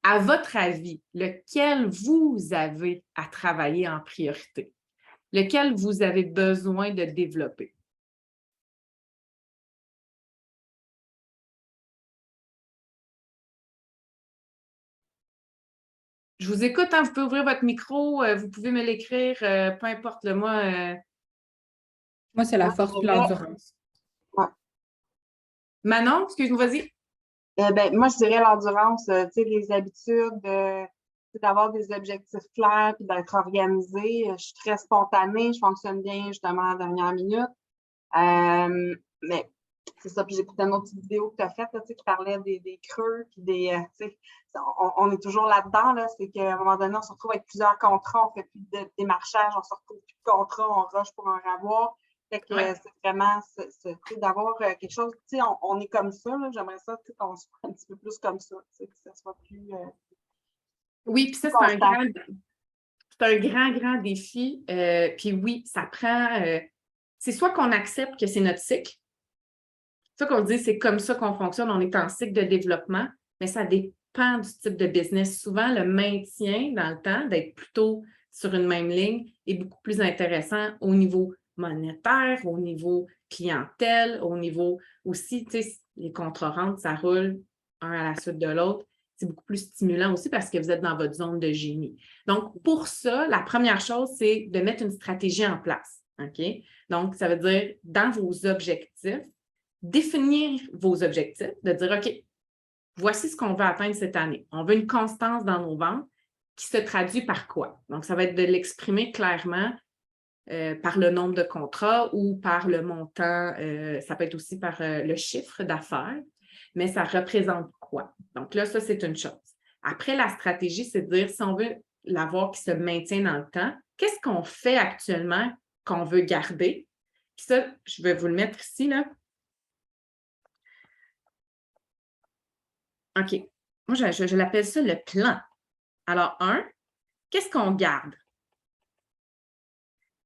à votre avis, lequel vous avez à travailler en priorité? Lequel vous avez besoin de développer? Je vous écoute, hein, vous pouvez ouvrir votre micro, vous pouvez me l'écrire, peu importe le moi. Moi, c'est la Moi, je force et dirais, l'endurance. ouais. Manon, excuse-moi, vas-y. Moi, je dirais l'endurance, tu sais, les habitudes, d'avoir des objectifs clairs puis d'être organisé. Je suis très spontanée, je fonctionne bien justement à la dernière minute. Mais c'est ça, puis j'écoutais une autre petite vidéo que tu as faite, là, tu sais, qui parlait des creux, puis tu sais, on est toujours là-dedans, là, c'est qu'à un moment donné, on se retrouve avec plusieurs contrats, on fait plus de démarchage, on se retrouve plus de contrats, on rush pour en avoir. Fait que Ouais. c'est vraiment d'avoir quelque chose, tu sais, on est comme ça, là, j'aimerais ça, tu sais, qu'on soit un petit peu plus comme ça, tu sais, que ça soit plus Oui, puis ça, constant. c'est un grand défi. Puis oui, ça prend. C'est soit qu'on accepte que c'est notre cycle, c'est ça qu'on dit, c'est comme ça qu'on fonctionne, on est en cycle de développement, mais ça dépend du type de business. Souvent, le maintien dans le temps, d'être plutôt sur une même ligne, est beaucoup plus intéressant au niveau monétaire, au niveau clientèle, au niveau aussi, tu sais, les contre-rentes, ça roule un à la suite de l'autre. C'est beaucoup plus stimulant aussi parce que vous êtes dans votre zone de génie. Donc, pour ça, la première chose, c'est de mettre une stratégie en place. OK? Donc, ça veut dire, dans vos objectifs, définir vos objectifs, de dire, OK, voici ce qu'on veut atteindre cette année. On veut une constance dans nos ventes qui se traduit par quoi? Donc, ça va être de l'exprimer clairement par le nombre de contrats ou par le montant, ça peut être aussi par le chiffre d'affaires, mais ça représente quoi? Donc là, ça, c'est une chose. Après, la stratégie, c'est de dire, si on veut l'avoir qui se maintient dans le temps, qu'est-ce qu'on fait actuellement qu'on veut garder? Puis ça, je vais vous le mettre ici, là. OK. Moi, je l'appelle ça le plan. Alors, qu'est-ce qu'on garde?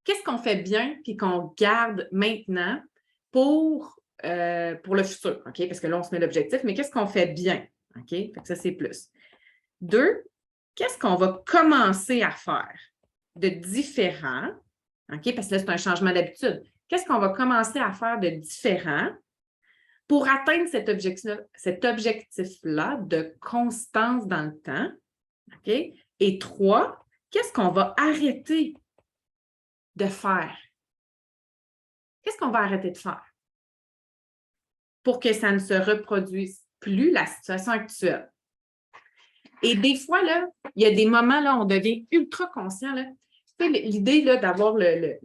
Qu'est-ce qu'on fait bien puis qu'on garde maintenant pour le futur? OK? Parce que là, on se met l'objectif, mais qu'est-ce qu'on fait bien? OK? Fait que ça, c'est plus. 2, qu'est-ce qu'on va commencer à faire de différent? OK? Parce que là, c'est un changement d'habitude. Qu'est-ce qu'on va commencer à faire de différent pour atteindre cet objectif-là de constance dans le temps? OK? Et 3, qu'est-ce qu'on va arrêter de faire? Qu'est-ce qu'on va arrêter de faire pour que ça ne se reproduise plus, la situation actuelle? Et des fois, là, il y a des moments, là, on devient ultra conscient. Là. L'idée là, d'avoir les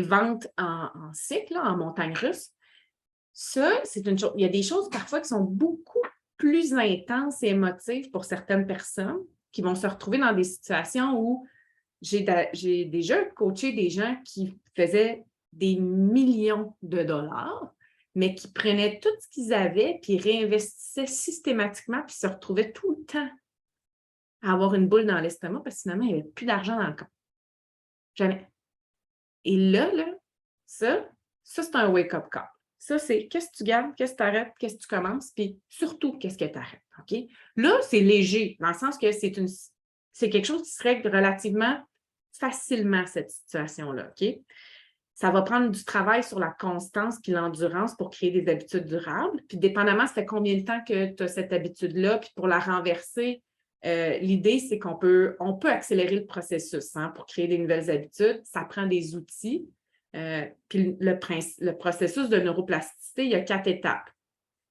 ventes en cycle, là, en montagne russe, ça, c'est une chose. Il y a des choses parfois qui sont beaucoup plus intenses et émotives pour certaines personnes qui vont se retrouver dans des situations où j'ai déjà coaché des gens qui faisaient des millions de dollars, mais qui prenaient tout ce qu'ils avaient puis réinvestissaient systématiquement puis se retrouvaient tout le temps à avoir une boule dans l'estomac parce que finalement, il n'y avait plus d'argent dans le compte. Jamais. Et là, ça c'est un wake-up call. Ça, c'est qu'est-ce que tu gardes, qu'est-ce que tu arrêtes, qu'est-ce que tu commences, puis surtout, qu'est-ce que tu arrêtes. OK? Là, c'est léger, dans le sens que c'est quelque chose qui se règle relativement facilement, cette situation-là. OK? Ça va prendre du travail sur la constance puis l'endurance pour créer des habitudes durables. Puis, dépendamment, ça fait combien de temps que tu as cette habitude-là, puis pour la renverser, l'idée, c'est qu'on peut accélérer le processus pour créer des nouvelles habitudes. Ça prend des outils. Puis le processus de neuroplasticité, il y a 4 étapes.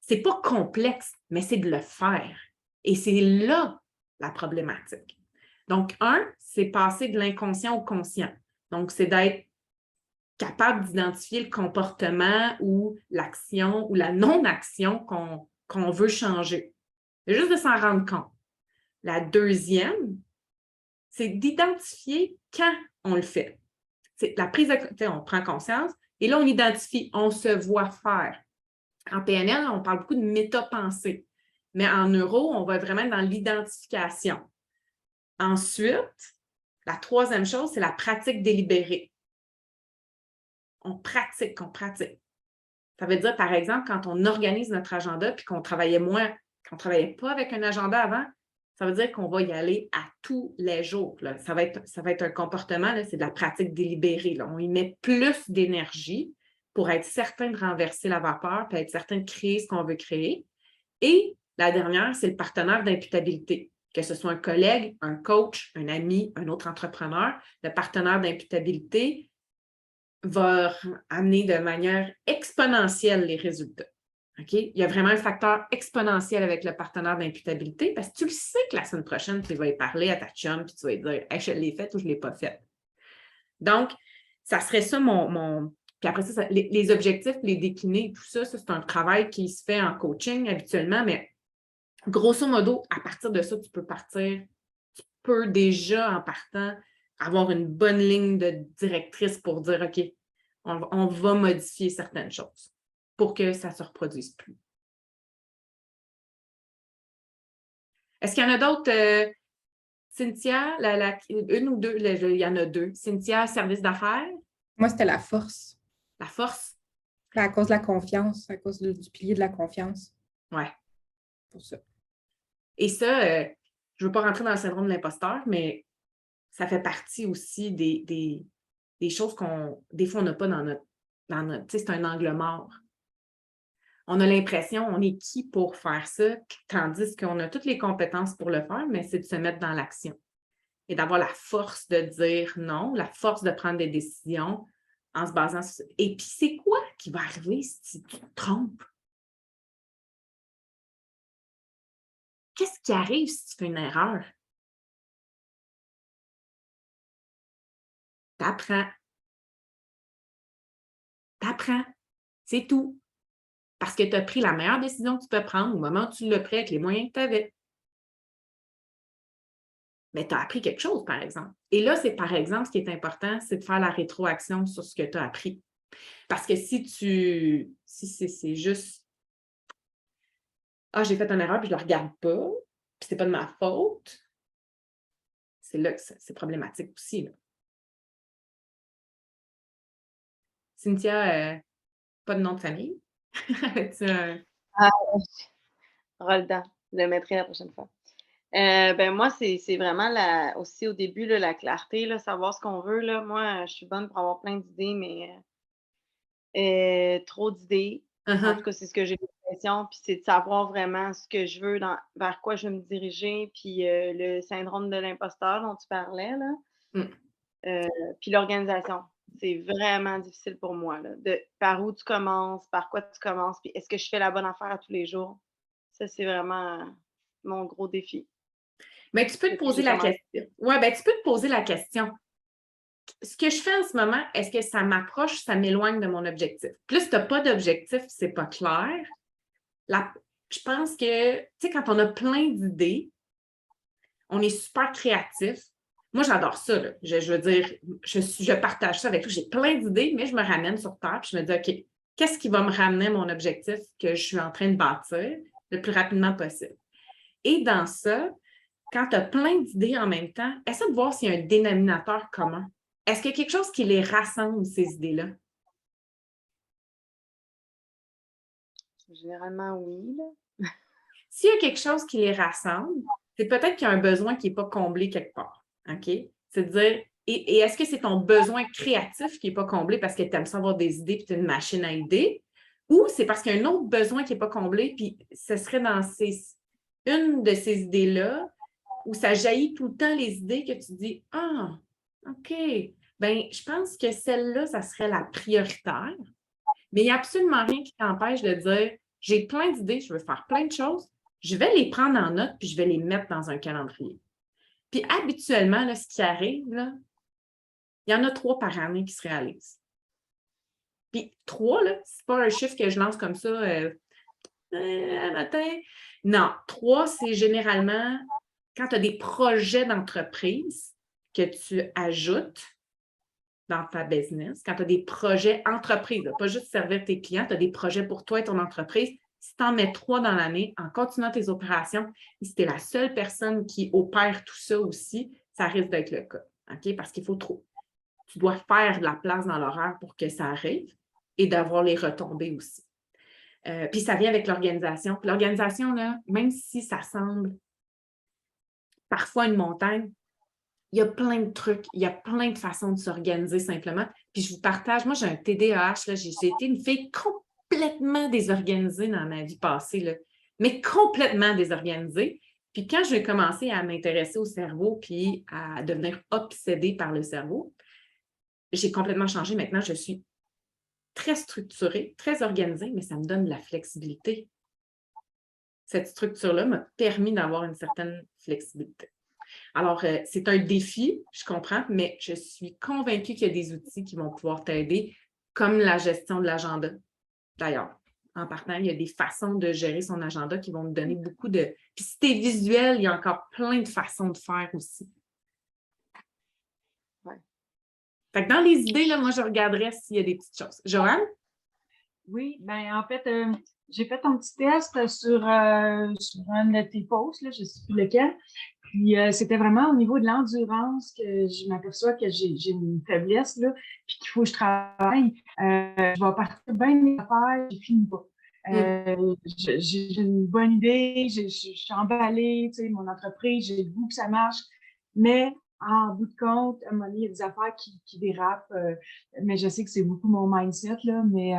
Ce n'est pas complexe, mais c'est de le faire. Et c'est là la problématique. Donc, c'est passer de l'inconscient au conscient. Donc, c'est d'être capable d'identifier le comportement ou l'action ou la non-action qu'on veut changer. C'est juste de s'en rendre compte. La deuxième, c'est d'identifier quand on le fait. C'est la prise de... On prend conscience et là, on identifie, on se voit faire. En PNL, on parle beaucoup de métapensée, mais en neuro, on va vraiment dans l'identification. Ensuite, la troisième chose, c'est la pratique délibérée. On pratique. Ça veut dire, par exemple, quand on organise notre agenda puis qu'on travaillait pas avec un agenda avant, ça veut dire qu'on va y aller à tous les jours. Là. Ça va être un comportement, là, c'est de la pratique délibérée. Là. On y met plus d'énergie pour être certain de renverser la vapeur puis être certain de créer ce qu'on veut créer. Et La dernière, c'est le partenaire d'imputabilité. Que ce soit un collègue, un coach, un ami, un autre entrepreneur, le partenaire d'imputabilité va amener de manière exponentielle les résultats. OK? Il y a vraiment un facteur exponentiel avec le partenaire d'imputabilité parce que tu le sais que la semaine prochaine, tu vas y parler à ta chum puis tu vas lui dire hey, je l'ai faite ou je ne l'ai pas faite. Donc, ça serait ça mon. Puis après ça, les objectifs, les décliner, tout ça, c'est un travail qui se fait en coaching habituellement, mais grosso modo, à partir de ça, tu peux partir, tu peux déjà en partant avoir une bonne ligne de directrice pour dire OK, on va modifier certaines choses pour que ça ne se reproduise plus. Est-ce qu'il y en a d'autres? Cynthia, une ou deux, il y en a deux. Cynthia, service d'affaires. Moi, c'était la force. La force. À cause de la confiance, à cause du pilier de la confiance. Oui. Pour ça. Et ça, je ne veux pas rentrer dans le syndrome de l'imposteur, mais ça fait partie aussi des choses des fois, on n'a pas dans notre tu sais, c'est un angle mort. On a l'impression, on est qui pour faire ça, tandis qu'on a toutes les compétences pour le faire, mais c'est de se mettre dans l'action et d'avoir la force de dire non, la force de prendre des décisions en se basant sur... Et puis, c'est quoi qui va arriver si tu te trompes? Qu'est-ce qui arrive si tu fais une erreur? T'apprends. T'apprends. C'est tout. Parce que tu as pris la meilleure décision que tu peux prendre au moment où tu l'as pris avec les moyens que tu avais. Mais tu as appris quelque chose, par exemple. Et là, c'est par exemple, ce qui est important, c'est de faire la rétroaction sur ce que tu as appris. Parce que si c'est juste j'ai fait une erreur puis je ne la regarde pas, puis c'est pas de ma faute, c'est là que c'est problématique aussi. Là. Cynthia, pas de nom de famille? Roldan, je le mettrai la prochaine fois. Moi, c'est vraiment aussi au début, là, la clarté, là, savoir ce qu'on veut. Là. Moi, je suis bonne pour avoir plein d'idées, mais trop d'idées. En tout cas, c'est ce que j'ai l'impression. Puis c'est de savoir vraiment ce que je veux, vers quoi je veux me diriger. Puis le syndrome de l'imposteur dont tu parlais, là. Puis l'organisation. C'est vraiment difficile pour moi. Là, par où tu commences, par quoi tu commences, puis est-ce que je fais la bonne affaire à tous les jours? Ça, c'est vraiment mon gros défi. Mais tu peux te poser la question. Oui, bien, tu peux te poser la question. Ce que je fais en ce moment, est-ce que ça m'approche, ça m'éloigne de mon objectif? Puis là, si tu n'as pas d'objectif, c'est pas clair. Je pense que, tu sais, quand on a plein d'idées, on est super créatif. Moi, j'adore ça. Là. Je veux dire, je partage ça avec toi. J'ai plein d'idées, mais je me ramène sur terre et je me dis, OK, qu'est-ce qui va me ramener à mon objectif que je suis en train de bâtir le plus rapidement possible? Et dans ça, quand tu as plein d'idées en même temps, essaie de voir s'il y a un dénominateur commun. Est-ce qu'il y a quelque chose qui les rassemble, ces idées-là? Généralement, oui. Là. S'il y a quelque chose qui les rassemble, c'est peut-être qu'il y a un besoin qui n'est pas comblé quelque part. OK? C'est de dire, et est-ce que c'est ton besoin créatif qui n'est pas comblé parce que tu aimes savoir des idées et tu es une machine à idées? Ou c'est parce qu'il y a un autre besoin qui n'est pas comblé, puis ce serait dans une de ces idées-là où ça jaillit tout le temps les idées que tu dis OK, bien, je pense que celle-là, ça serait la prioritaire. Mais il n'y a absolument rien qui t'empêche de dire j'ai plein d'idées, je veux faire plein de choses, je vais les prendre en note puis je vais les mettre dans un calendrier. Puis habituellement, là, ce qui arrive, là, il y en a 3 par année qui se réalisent. Puis 3, là, c'est pas un chiffre que je lance comme ça un matin. Non, 3, c'est généralement quand tu as des projets d'entreprise que tu ajoutes dans ta business, quand tu as des projets entreprise, pas juste servir tes clients, tu as des projets pour toi et ton entreprise. Si tu en mets 3 dans l'année, en continuant tes opérations, et si tu es la seule personne qui opère tout ça aussi, ça risque d'être le cas. OK? Parce qu'il faut trop. Tu dois faire de la place dans l'horaire pour que ça arrive et d'avoir les retombées aussi. Puis ça vient avec l'organisation. Puis l'organisation, là, même si ça semble parfois une montagne, il y a plein de trucs, il y a plein de façons de s'organiser simplement. Puis je vous partage, moi j'ai un TDAH, là, j'ai été une fille complètement désorganisée dans ma vie passée. Là. mais complètement désorganisée. Puis quand j'ai commencé à m'intéresser au cerveau puis à devenir obsédée par le cerveau, j'ai complètement changé. Maintenant, je suis très structurée, très organisée, mais ça me donne de la flexibilité. Cette structure-là m'a permis d'avoir une certaine flexibilité. Alors, c'est un défi, je comprends, mais je suis convaincue qu'il y a des outils qui vont pouvoir t'aider, comme la gestion de l'agenda. D'ailleurs, en partant, il y a des façons de gérer son agenda qui vont me donner beaucoup de... Puis si t'es visuel, il y a encore plein de façons de faire aussi. Ouais. Fait que dans les idées, là, moi, je regarderais s'il y a des petites choses. Joanne? Oui, ben en fait, j'ai fait un petit test sur un de tes posts, là, je ne sais plus lequel. Puis c'était vraiment au niveau de l'endurance que je m'aperçois que j'ai une faiblesse, là, puis qu'il faut que je travaille. Je vais partir bien de mes affaires, je finis pas. J'ai une bonne idée, je suis emballée, tu sais, mon entreprise, j'ai le goût que ça marche, mais en bout de compte, à un moment donné, il y a des affaires qui dérapent, mais je sais que c'est beaucoup mon mindset, là, mais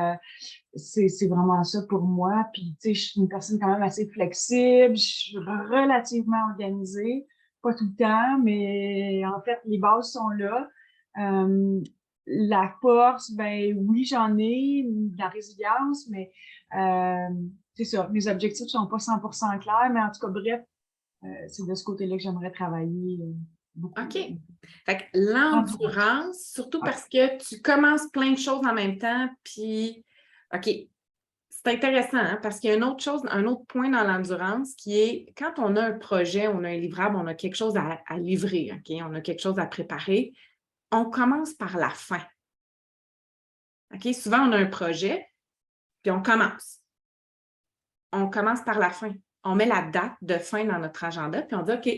c'est vraiment ça pour moi. Puis, tu sais, je suis une personne quand même assez flexible, je suis relativement organisée, pas tout le temps, mais en fait, les bases sont là. La force, ben oui, j'en ai, de la résilience, mais c'est ça, mes objectifs sont pas 100% clairs, mais en tout cas, bref, c'est de ce côté-là que j'aimerais travailler beaucoup. OK. Fait que l'endurance, surtout parce que tu commences plein de choses en même temps, puis, OK, c'est intéressant, hein, parce qu'il y a une autre chose, un autre point dans l'endurance qui est, quand on a un projet, on a un livrable, on a quelque chose à livrer, OK, on a quelque chose à préparer, on commence par la fin. OK, souvent, on a un projet, puis on commence. On commence par la fin. On met la date de fin dans notre agenda, puis on dit, OK,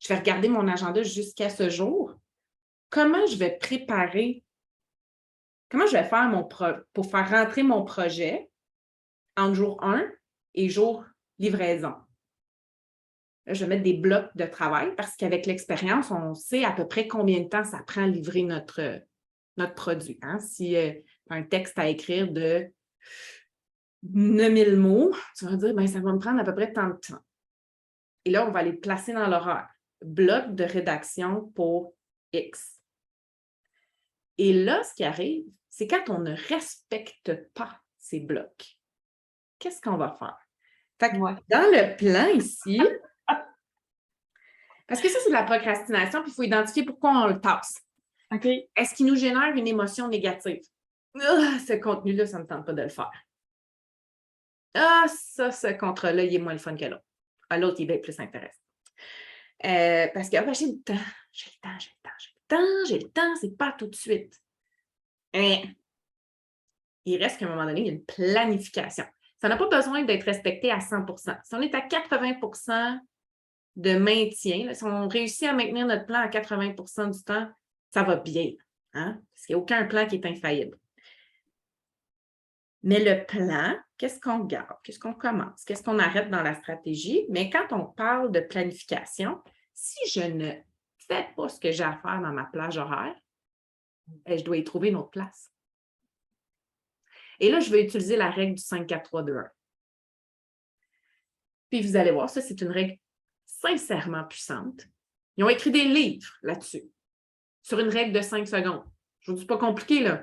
je vais regarder mon agenda jusqu'à ce jour. Comment je vais préparer, comment je vais faire pour faire rentrer mon projet entre jour 1 et jour livraison? Là, je vais mettre des blocs de travail parce qu'avec l'expérience, on sait à peu près combien de temps ça prend à livrer notre produit. Hein? Si tu as un texte à écrire de 9000 mots, tu vas dire, ben, ça va me prendre à peu près tant de temps. Et là, on va les placer dans l'horaire. Bloc de rédaction pour X. Et là, ce qui arrive, c'est quand on ne respecte pas ces blocs. Qu'est-ce qu'on va faire? Fait que dans le plan ici, parce que ça, c'est de la procrastination, puis il faut identifier pourquoi on le tasse. OK. Est-ce qu'il nous génère une émotion négative? Ah, ce contenu-là, ça ne me tente pas de le faire. Ah, ça, ce contrat-là, il est moins le fun que l'autre. Ah, l'autre, il est bien plus intéressant. Parce que j'ai le temps, j'ai le temps, c'est pas tout de suite. Il reste qu'à un moment donné, il y a une planification. Ça n'a pas besoin d'être respecté à 100%. Si on est à 80% de maintien, là, si on réussit à maintenir notre plan à 80% du temps, ça va bien. Hein? Parce qu'il n'y a aucun plan qui est infaillible. Mais le plan, qu'est-ce qu'on garde? Qu'est-ce qu'on commence? Qu'est-ce qu'on arrête dans la stratégie? Mais quand on parle de planification, si je ne fais pas ce que j'ai à faire dans ma plage horaire, je dois y trouver une autre place. Et là, je vais utiliser la règle du 5-4-3-2-1. Puis vous allez voir, ça, c'est une règle sincèrement puissante. Ils ont écrit des livres là-dessus, sur une règle de 5 secondes. Je vous dis pas compliqué, là.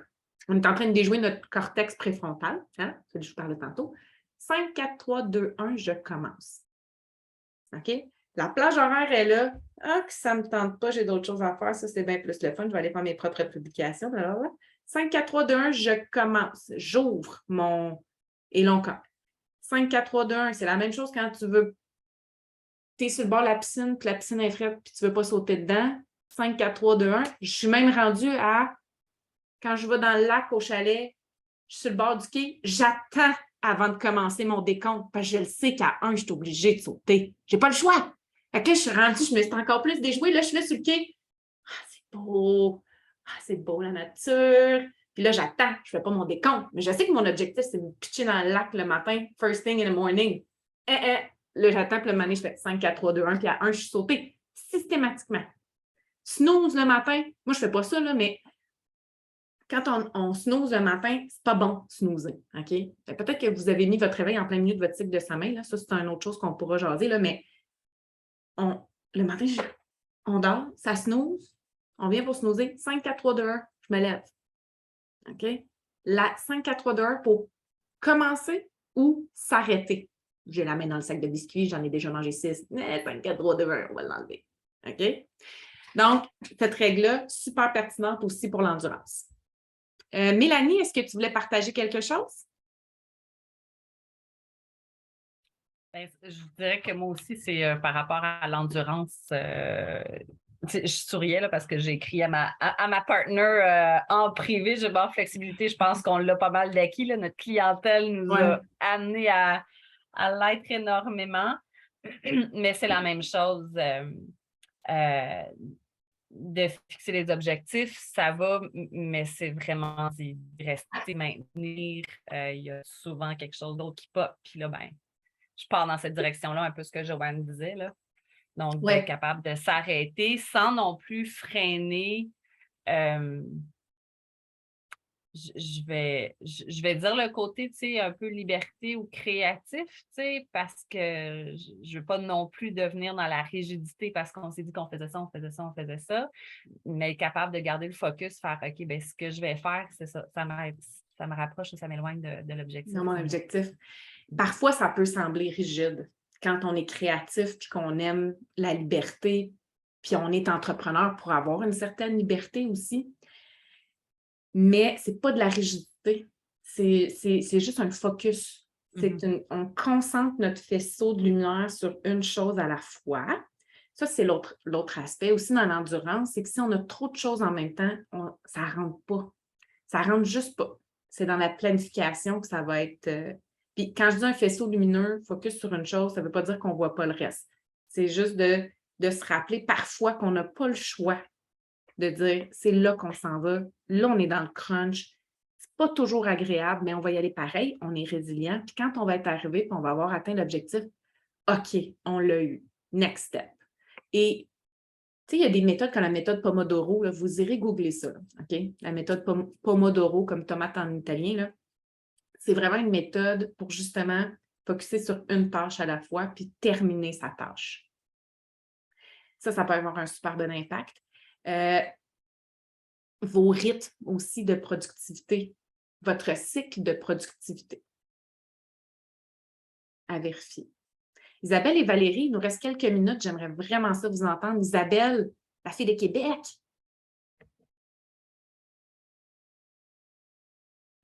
On est en train de déjouer notre cortex préfrontal, hein, celui que je vous parlais tantôt. 5, 4, 3, 2, 1, je commence. OK? La plage horaire est là. Ah, que ça ne me tente pas, j'ai d'autres choses à faire. Ça, c'est bien plus le fun. Je vais aller faire mes propres publications. Blablabla. 5, 4, 3, 2, 1, je commence. J'ouvre mon... Et l'on compte. 5, 4, 3, 2, 1, c'est la même chose quand tu veux... Tu es sur le bord de la piscine, puis la piscine est frette, puis tu ne veux pas sauter dedans. 5, 4, 3, 2, 1. Je suis même rendue à... Quand je vais dans le lac au chalet, je suis sur le bord du quai, j'attends avant de commencer mon décompte parce que je le sais qu'à 1, je suis obligée de sauter. Je n'ai pas le choix. Fait que là, je suis rendue, je me suis encore plus déjouée. Là, je suis là sur le quai. Ah, c'est beau. Ah, c'est beau la nature. Puis là, j'attends. Je ne fais pas mon décompte. Mais je sais que mon objectif, c'est de me pitcher dans le lac le matin, first thing in the morning. Là, j'attends, puis le matin, je fais 5, 4, 3, 2, 1, puis à 1, je suis sautée. Systématiquement. Snooze le matin. Moi, je ne fais pas ça, là, mais quand on snooze le matin, c'est pas bon snoozer, OK? Peut-être que vous avez mis votre réveil en plein milieu de votre cycle de sommeil, là. Ça, c'est une autre chose qu'on pourra jaser, là, mais le matin, on dort, ça snooze, on vient pour snoozer, 5, 4, 3, 2, 1, je me lève. OK? 5, 4, 3, 2, 1 pour commencer ou s'arrêter. J'ai la main dans le sac de biscuits, j'en ai déjà mangé 6. 5, 4, 3, 2, 1, on va l'enlever. OK? Donc, cette règle-là, super pertinente aussi pour l'endurance. Mélanie, est-ce que tu voulais partager quelque chose? Ben, je dirais que moi aussi, c'est par rapport à l'endurance. Je souriais là, parce que j'ai écrit à ma partner en privé, je en flexibilité, je pense qu'on l'a pas mal d'acquis. Là. Notre clientèle nous a amené à l'être énormément. Mais c'est la même chose. De fixer les objectifs, ça va, mais c'est vraiment d'y rester, maintenir. Il y a souvent quelque chose d'autre qui pop. Puis là, ben, je pars dans cette direction-là, un peu ce que Joanne disait. Là. Donc, d'être capable de s'arrêter sans non plus freiner. Je vais dire le côté, tu sais, un peu liberté ou créatif, tu sais, parce que je ne veux pas non plus devenir dans la rigidité parce qu'on s'est dit qu'on faisait ça, on faisait ça, on faisait ça, mais être capable de garder le focus, faire, OK, bien, ce que je vais faire, c'est ça, ça me rapproche ou ça m'éloigne de l'objectif. Non, mon objectif. Parfois, ça peut sembler rigide quand on est créatif puis qu'on aime la liberté, puis on est entrepreneur pour avoir une certaine liberté aussi. Mais ce n'est pas de la rigidité, c'est juste un focus. On concentre notre faisceau de lumière sur une chose à la fois. Ça, c'est l'autre aspect. Aussi dans l'endurance, c'est que si on a trop de choses en même temps, ça ne rentre pas. Ça ne rentre juste pas. C'est dans la planification que ça va être... Puis quand je dis un faisceau lumineux, focus sur une chose, ça ne veut pas dire qu'on ne voit pas le reste. C'est juste de se rappeler parfois qu'on n'a pas le choix de dire, c'est là qu'on s'en va. Là, on est dans le crunch. C'est pas toujours agréable, mais on va y aller pareil. On est résilient. Puis quand on va être arrivé et on va avoir atteint l'objectif, OK, on l'a eu. Next step. Et, tu sais, il y a des méthodes comme la méthode Pomodoro. Là, vous irez googler ça. Là, OK? La méthode Pomodoro, comme tomate en italien, là, c'est vraiment une méthode pour justement focusser sur une tâche à la fois puis terminer sa tâche. Ça peut avoir un super bon impact. Vos rythmes aussi de productivité, votre cycle de productivité à vérifier. Isabelle et Valérie, il nous reste quelques minutes. J'aimerais vraiment ça vous entendre. Isabelle, la fille de Québec.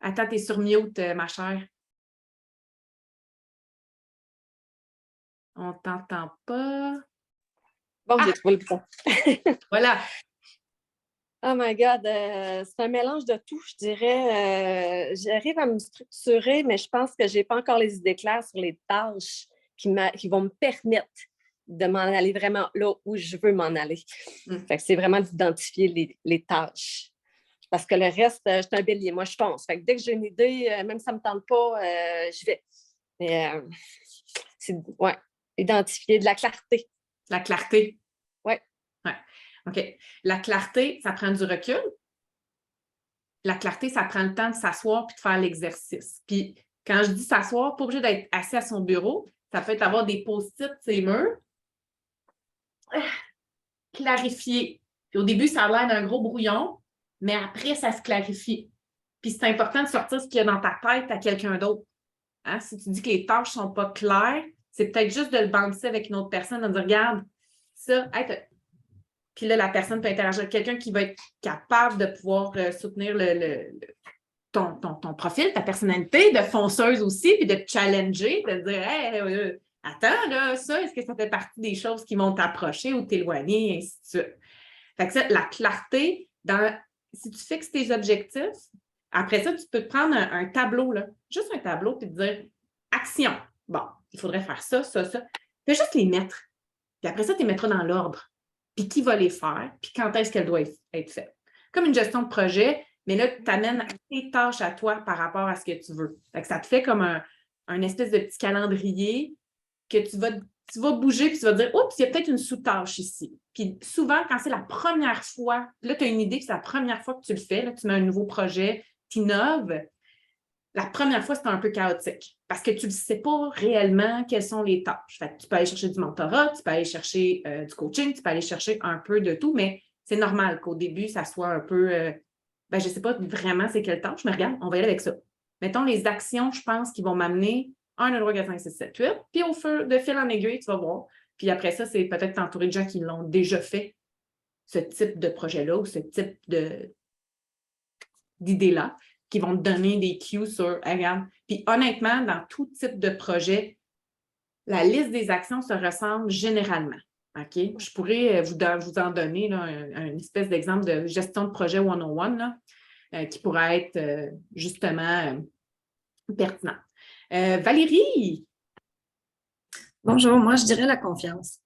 Attends, t'es sur mute, ma chère. On ne t'entend pas. Bon, j'ai trouvé le bouton. Voilà. Oh my God, c'est un mélange de tout, je dirais. J'arrive à me structurer, mais je pense que je n'ai pas encore les idées claires sur les tâches qui vont me permettre de m'en aller vraiment là où je veux m'en aller. Fait que c'est vraiment d'identifier les tâches. Parce que le reste, je suis un bélier, moi je fonce. Fait que dès que j'ai une idée, même si ça ne me tente pas, j'y vais. Mais c'est identifier de la clarté. La clarté. Oui. Ouais. OK. La clarté, ça prend du recul. La clarté, ça prend le temps de s'asseoir puis de faire l'exercice. Puis quand je dis s'asseoir, pas obligé d'être assis à son bureau, ça peut être avoir des post-it sur les murs. Clarifier. Puis au début, ça a l'air d'un gros brouillon, mais après, ça se clarifie. Puis c'est important de sortir ce qu'il y a dans ta tête à quelqu'un d'autre. Hein? Si tu dis que les tâches ne sont pas claires, c'est peut-être juste de le bouncer avec une autre personne, de dire, regarde, ça, puis là, la personne peut interagir avec quelqu'un qui va être capable de pouvoir soutenir ton profil, ta personnalité, de fonceuse aussi, puis de te challenger, de te dire, hey, attends, là, ça, est-ce que ça fait partie des choses qui vont t'approcher ou t'éloigner, et ainsi de suite. Fait que ça, la clarté, si tu fixes tes objectifs, après ça, tu peux te prendre un tableau, là, juste un tableau, puis te dire, action. Bon, il faudrait faire ça, ça, ça. Fais juste les mettre. Puis après ça, tu les mettras dans l'ordre. Puis qui va les faire, puis quand est-ce qu'elle doit être faite. Comme une gestion de projet, mais là, tu t'amènes tes tâches à toi par rapport à ce que tu veux. Fait que ça te fait comme un espèce de petit calendrier que tu vas tu vas bouger puis tu vas dire, oups, il y a peut-être une sous-tâche ici. Puis souvent, quand c'est la première fois, là, tu as une idée, puis c'est la première fois que tu le fais, là, tu mets un nouveau projet, tu innoves, la première fois, c'est un peu chaotique parce que tu ne sais pas réellement quelles sont les tâches. Fait que tu peux aller chercher du mentorat, tu peux aller chercher du coaching, tu peux aller chercher un peu de tout, mais c'est normal qu'au début, ça soit un peu, je ne sais pas vraiment c'est quelle tâche, mais regarde, on va y aller avec ça. Mettons les actions, je pense, qui vont m'amener 1, 2, 3, 4, 5, 6, 7, 8. Puis au fur de fil en aiguille, tu vas voir. Puis après ça, c'est peut-être t'entourer de gens qui l'ont déjà fait, ce type de projet-là ou ce type d'idée-là, qui vont te donner des cues sur, regarde. Puis honnêtement, dans tout type de projet, la liste des actions se ressemble généralement. OK? Je pourrais vous en donner là, un espèce d'exemple de gestion de projet 101 là, qui pourrait être justement pertinent. Valérie! Bonjour, moi je dirais la confiance.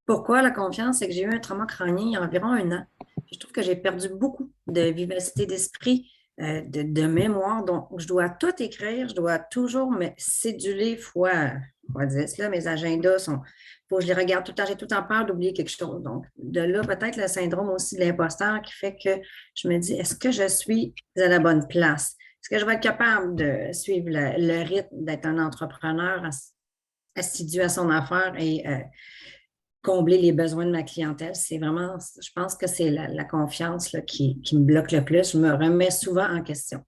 Pourquoi la confiance? C'est que j'ai eu un trauma crânien il y a environ 1 an. Puis je trouve que j'ai perdu beaucoup de vivacité d'esprit, de mémoire. Donc, je dois tout écrire, je dois toujours me céduler fois 10. Là, mes agendas sont. Faut que je les regarde tout le temps. J'ai tout le temps peur d'oublier quelque chose. Donc, de là, peut-être le syndrome aussi de l'imposteur qui fait que je me dis, est-ce que je suis à la bonne place? Est-ce que je vais être capable de suivre le rythme d'être un entrepreneur assidu à son affaire et combler les besoins de ma clientèle? C'est vraiment, je pense que c'est la confiance là, qui me bloque le plus. Je me remets souvent en question.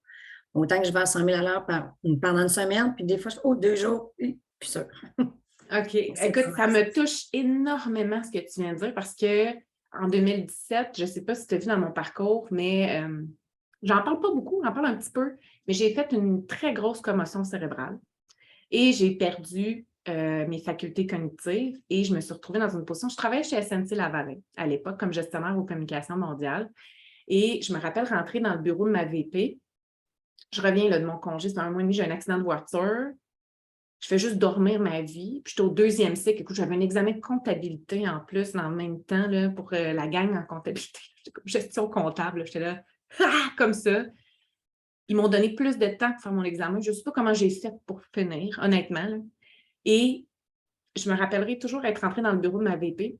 Autant que je vais à 100 000 à l'heure pendant une semaine, puis des fois, 2 jours, puis sûr. OK. Écoute, ça me touche énormément ce que tu viens de dire parce qu'en 2017, je ne sais pas si tu as vu dans mon parcours, mais j'en parle pas beaucoup, j'en parle un petit peu, mais j'ai fait une très grosse commotion cérébrale et j'ai perdu mes facultés cognitives et je me suis retrouvée dans une position. Je travaillais chez SNC Lavalin à l'époque comme gestionnaire aux communications mondiales et je me rappelle rentrer dans le bureau de ma VP. Je reviens là, de mon congé, c'est 1 mois et demi, j'ai un accident de voiture. Je fais juste dormir ma vie. Puis j'étais au 2e cycle. Écoute, j'avais un examen de comptabilité en plus dans le même temps là, pour la gang en comptabilité. J'étais comme gestion comptable. J'étais là, comme ça. Ils m'ont donné plus de temps pour faire mon examen. Je ne sais pas comment j'ai fait pour finir, honnêtement. Là. Et je me rappellerai toujours être rentrée dans le bureau de ma VP.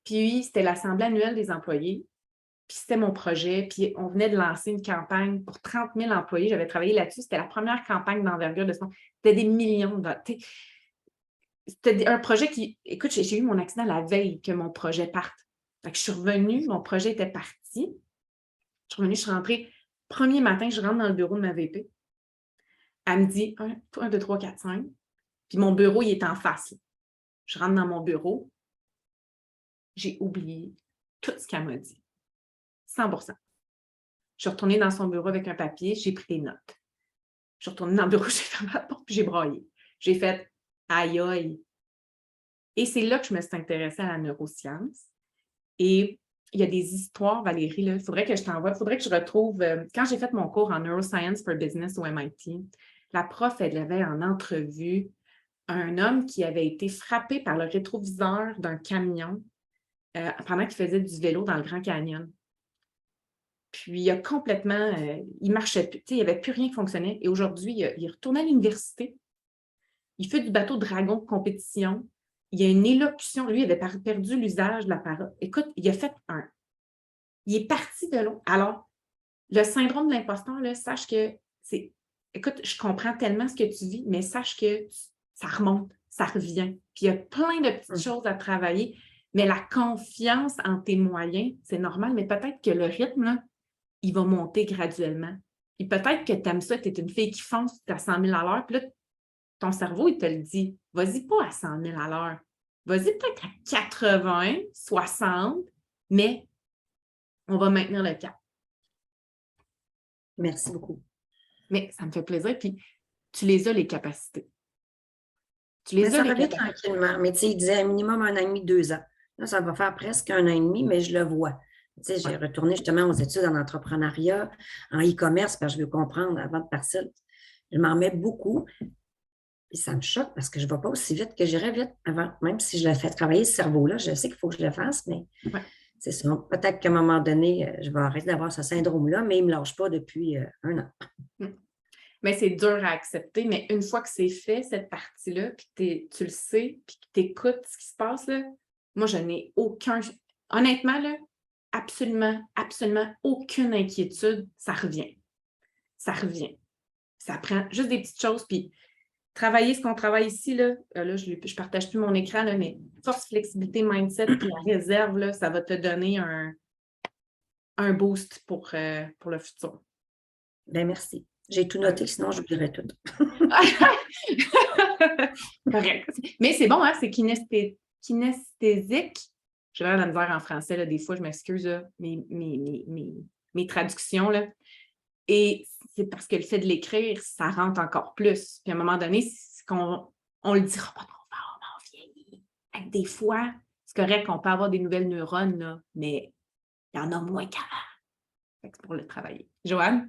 Puis c'était l'Assemblée annuelle des employés. Puis c'était mon projet. Puis on venait de lancer une campagne pour 30 000 employés. J'avais travaillé là-dessus. C'était la première campagne d'envergure de ce monde. C'était des millions de... C'était un projet qui... Écoute, j'ai eu mon accident la veille que mon projet parte. Fait que je suis revenue, mon projet était parti. Je suis revenue, je suis rentrée. Premier matin, je rentre dans le bureau de ma VP. Elle me dit 1, 2, 3, 4, 5. Puis mon bureau, il est en face. Là. Je rentre dans mon bureau. J'ai oublié tout ce qu'elle m'a dit. 100%. Je suis retournée dans son bureau avec un papier, j'ai pris des notes. Je suis retournée dans le bureau, j'ai fermé la porte, puis j'ai braillé. J'ai fait « aïe aïe ». Et c'est là que je me suis intéressée à la neuroscience. Et il y a des histoires, Valérie, il faudrait que je t'envoie, il faudrait que je retrouve... quand j'ai fait mon cours en Neuroscience for Business au MIT, la prof, elle avait en entrevue un homme qui avait été frappé par le rétroviseur d'un camion pendant qu'il faisait du vélo dans le Grand Canyon. Puis il a complètement, il marchait plus, il n'y avait plus rien qui fonctionnait. Et aujourd'hui, il est retourné à l'université. Il fait du bateau dragon de compétition. Il y a une élocution. Lui, il avait perdu l'usage de la parole. Écoute, il a fait il est parti de l'eau. Alors, le syndrome de l'imposteur, là, sache que c'est... Écoute, je comprends tellement ce que tu vis, mais sache que ça remonte, ça revient. Puis il y a plein de petites choses à travailler. Mais la confiance en tes moyens, c'est normal, mais peut-être que le rythme, là, il va monter graduellement. Et peut-être que tu aimes ça, tu es une fille qui fonce à 100 000 à l'heure, puis là, ton cerveau, il te le dit, vas-y pas à 100 000 à l'heure, vas-y peut-être à 80, 60, mais on va maintenir le cap. Merci beaucoup. Mais ça me fait plaisir, puis tu les as, les capacités. Tu les Mais as, ça les revient capacités. tranquillement. Mais tu sais, il disait un minimum 1 an et demi, 2 ans. Là, ça va faire presque 1 an et demi, mais je le vois. Tu sais, j'ai retourné justement aux études en entrepreneuriat, en e-commerce, parce que je veux comprendre avant de partir. Je m'en mets beaucoup. Et ça me choque parce que je ne vais pas aussi vite que j'irais vite avant. Même si je le fais travailler ce cerveau-là, je sais qu'il faut que je le fasse, mais c'est ça. Peut-être qu'à un moment donné, je vais arrêter d'avoir ce syndrome-là, mais il ne me lâche pas depuis 1 an. Mais c'est dur à accepter, mais une fois que c'est fait, cette partie-là, puis tu le sais, puis que tu écoutes ce qui se passe, là, moi, je n'ai honnêtement, là, absolument aucune inquiétude. Ça revient. Ça revient. Ça prend juste des petites choses, puis travailler ce qu'on travaille ici, là je ne partage plus mon écran, là, mais force, flexibilité, mindset, puis la réserve, là, ça va te donner un boost pour le futur. Bien, merci. J'ai tout noté, sinon j'oublierais tout. Correct. Mais c'est bon, hein? C'est kinesthésique. J'ai vraiment de la misère en français, là, des fois, je m'excuse, là, mes traductions, là. Et c'est parce que le fait de l'écrire, ça rentre encore plus. Puis à un moment donné, on le dira pas trop fort, on vieillit. Des fois, c'est correct qu'on peut avoir des nouvelles neurones, là, mais il y en a moins qu'avant. C'est pour le travailler. Joanne?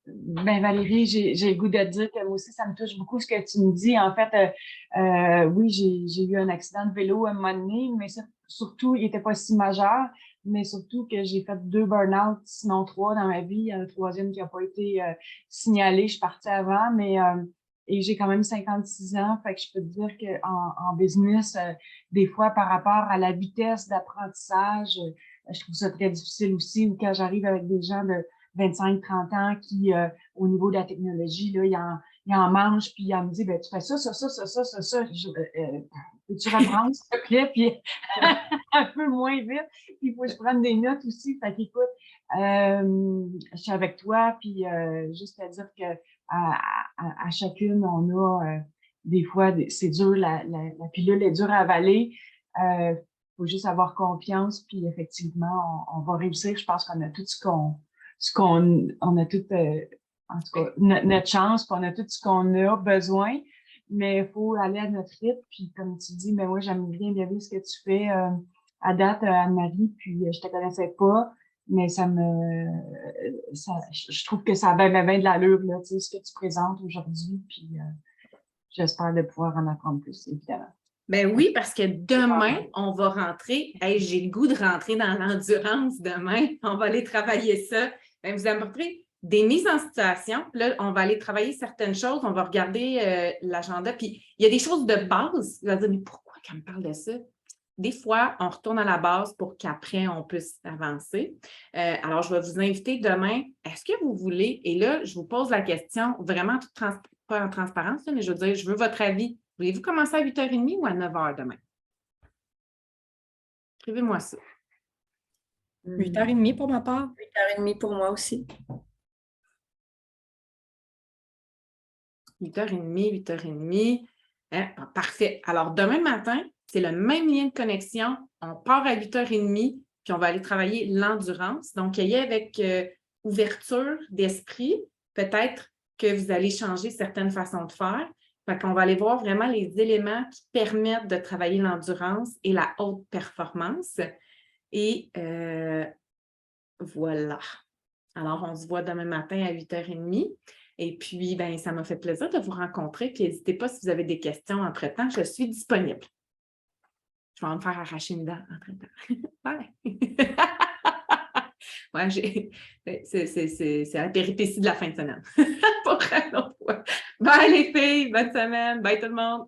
Ben Valérie, j'ai le goût de te dire que moi aussi, ça me touche beaucoup ce que tu me dis. En fait, oui, j'ai eu un accident de vélo à un moment donné, mais surtout, il n'était pas si majeur, mais surtout que j'ai fait 2 burn-out, sinon 3 dans ma vie. Il y en a un 3e qui n'a pas été signalé. Je suis partie avant, mais et j'ai quand même 56 ans. Fait que je peux te dire qu'en business, des fois, par rapport à la vitesse d'apprentissage, je trouve ça très difficile aussi. Ou quand j'arrive avec des gens de 25-30 ans qui, au niveau de la technologie, là, ils en mangent, puis ils me disent, ben, tu fais ça. Peux-tu reprendre, s'il te plaît, puis un peu moins vite, puis il faut que je prenne des notes aussi. Fait qu'écoute, je suis avec toi, puis juste à dire que à chacune, on a des fois, c'est dur, la pilule est dure à avaler. Faut juste avoir confiance, puis effectivement, on va réussir. Je pense qu'on a tout on a tout, en tout cas, notre chance, puis on a tout ce qu'on a besoin, mais il faut aller à notre rythme. Puis comme tu dis, mais moi, j'aime bien ce que tu fais à date, Anne-Marie, puis je te connaissais pas, mais je trouve que ça a bien de l'allure, là, tu sais, ce que tu présentes aujourd'hui, puis j'espère de pouvoir en apprendre plus, évidemment. Ben oui, parce que demain, on va rentrer. Hey, j'ai le goût de rentrer dans l'endurance demain. On va aller travailler ça. Ben, vous apporterez des mises en situation. Là, on va aller travailler certaines choses. On va regarder l'agenda. Puis, il y a des choses de base. Vous allez dire, mais pourquoi qu'elle me parle de ça? Des fois, on retourne à la base pour qu'après, on puisse avancer. Alors, je vais vous inviter demain. Est-ce que vous voulez, et là, je vous pose la question vraiment pas en transparence, mais je veux dire, je veux votre avis. Voulez-vous commencer à 8h30 ou à 9h demain? Écrivez-moi ça. 8h30 pour ma part. 8h30 pour moi aussi. 8h30, 8h30. Hein? Parfait. Alors, demain matin, c'est le même lien de connexion. On part à 8h30, puis on va aller travailler l'endurance. Donc, ayez avec ouverture d'esprit, peut-être que vous allez changer certaines façons de faire. Fait qu'on va aller voir vraiment les éléments qui permettent de travailler l'endurance et la haute performance. Et voilà. Alors, on se voit demain matin à 8h30. Et puis, ben, ça m'a fait plaisir de vous rencontrer. Puis, n'hésitez pas si vous avez des questions entre-temps, je suis disponible. Je vais me faire arracher une dent entre-temps. Bye! Ouais, c'est la péripétie de la fin de semaine. Pour une autre fois. Bye les filles, bonne semaine. Bye tout le monde.